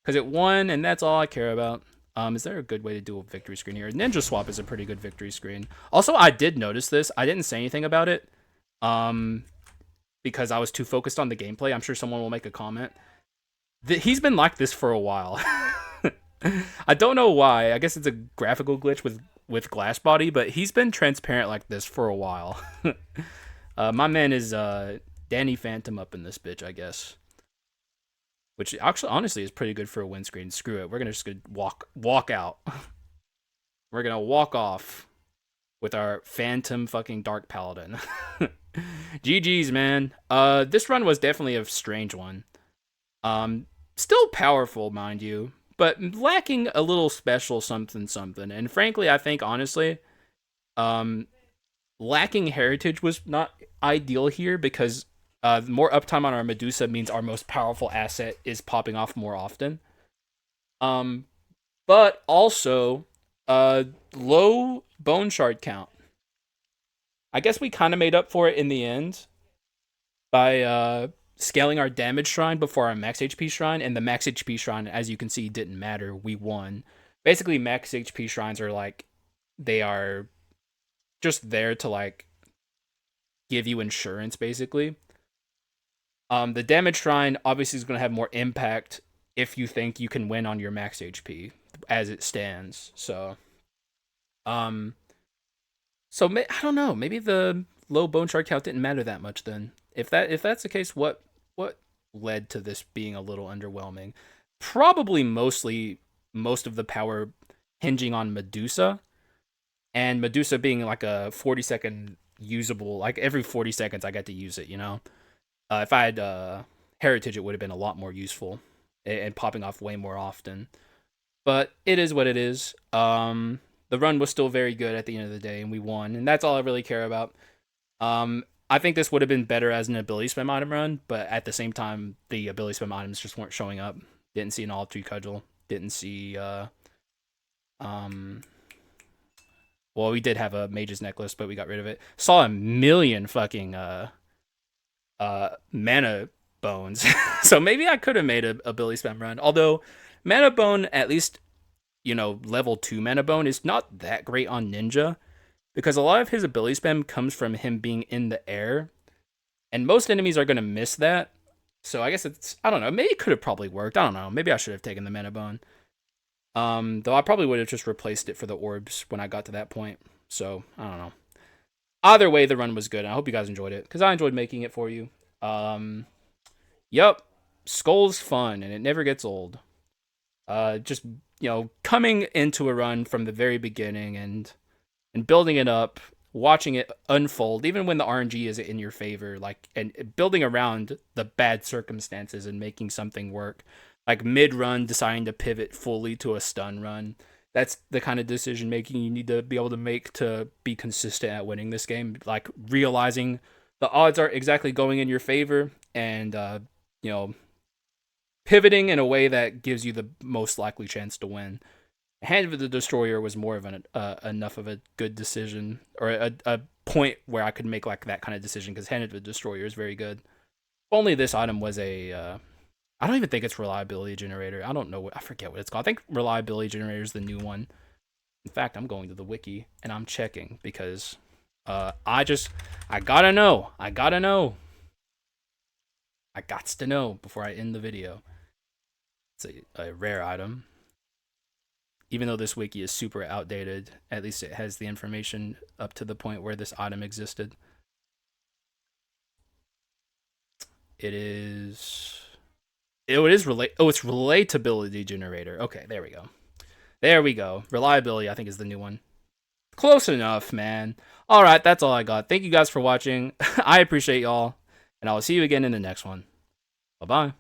Because it won, and that's all I care about. Is there a good way to do a victory screen here? Ninja Swap is a pretty good victory screen. Also, I did notice this. I didn't say anything about it. Because I was too focused on the gameplay. I'm sure someone will make a comment. He's been like this for a while. I don't know why. I guess it's a graphical glitch with Glass Body, but he's been transparent like this for a while. My man is Danny Phantom up in this bitch, I guess. Which actually, honestly, is pretty good for a windscreen. Screw it. We're gonna just walk out. We're gonna walk off with our Phantom fucking Dark Paladin. GG's, man. This run was definitely a strange one. Still powerful, mind you, but lacking a little special something. And frankly, I think, honestly, lacking heritage was not ideal here because more uptime on our Medusa means our most powerful asset is popping off more often. But also, low bone shard count. I guess we kind of made up for it in the end by scaling our damage shrine before our max HP shrine, and the max HP shrine, as you can see, didn't matter. We won. Basically, max HP shrines are like, they are just there to like give you insurance, basically. The damage shrine obviously is going to have more impact if you think you can win on your max HP as it stands. So, I don't know. Maybe the low bone shard count didn't matter that much then. If that's the case, what led to this being a little underwhelming? Probably most of the power hinging on Medusa, and Medusa being like a 40-second usable. Like every 40 seconds, I got to use it. You know, if I had heritage, it would have been a lot more useful and popping off way more often. But it is what it is. The run was still very good at the end of the day, and we won, and that's all I really care about. I think this would have been better as an ability spam item run, but at the same time, the ability spam items just weren't showing up. Didn't see an all tree cudgel. Didn't see well, we did have a mage's necklace, but we got rid of it. Saw a million fucking mana bones. So maybe I could have made a ability spam run. Although mana bone, at least, you know, level 2 mana bone is not that great on Ninja, because a lot of his ability spam comes from him being in the air, and most enemies are going to miss that. So I guess I don't know, maybe it could have probably worked. I don't know, maybe I should have taken the mana bone. Though I probably would have just replaced it for the orbs when I got to that point. So I don't know. Either way, the run was good, and I hope you guys enjoyed it, because I enjoyed making it for you. Yep, Skul's fun, and it never gets old. Just, you know, coming into a run from the very beginning and building it up, watching it unfold, even when the RNG is in your favor, like, and building around the bad circumstances and making something work. Like mid-run, deciding to pivot fully to a stun run. That's the kind of decision making you need to be able to make to be consistent at winning this game. Like realizing the odds are exactly going in your favor, and you know, pivoting in a way that gives you the most likely chance to win. Hand of the Destroyer was more of an enough of a good decision, or a point where I could make like that kind of decision, because Hand of the Destroyer is very good. Only this item was a I don't even think it's Reliability Generator. I don't know I forget what it's called. I think Reliability Generator is the new one. In fact, I'm going to the wiki and I'm checking, because I gotta know. I gotta know. I gots to know before I end the video. It's a rare item. Even though this wiki is super outdated, at least it has the information up to the point where this item existed. It is. Oh, it is relate. Oh, it's relatability generator. Okay, there we go. There we go. Reliability, I think, is the new one. Close enough, man. All right, that's all I got. Thank you guys for watching. I appreciate y'all, and I'll see you again in the next one. Bye bye.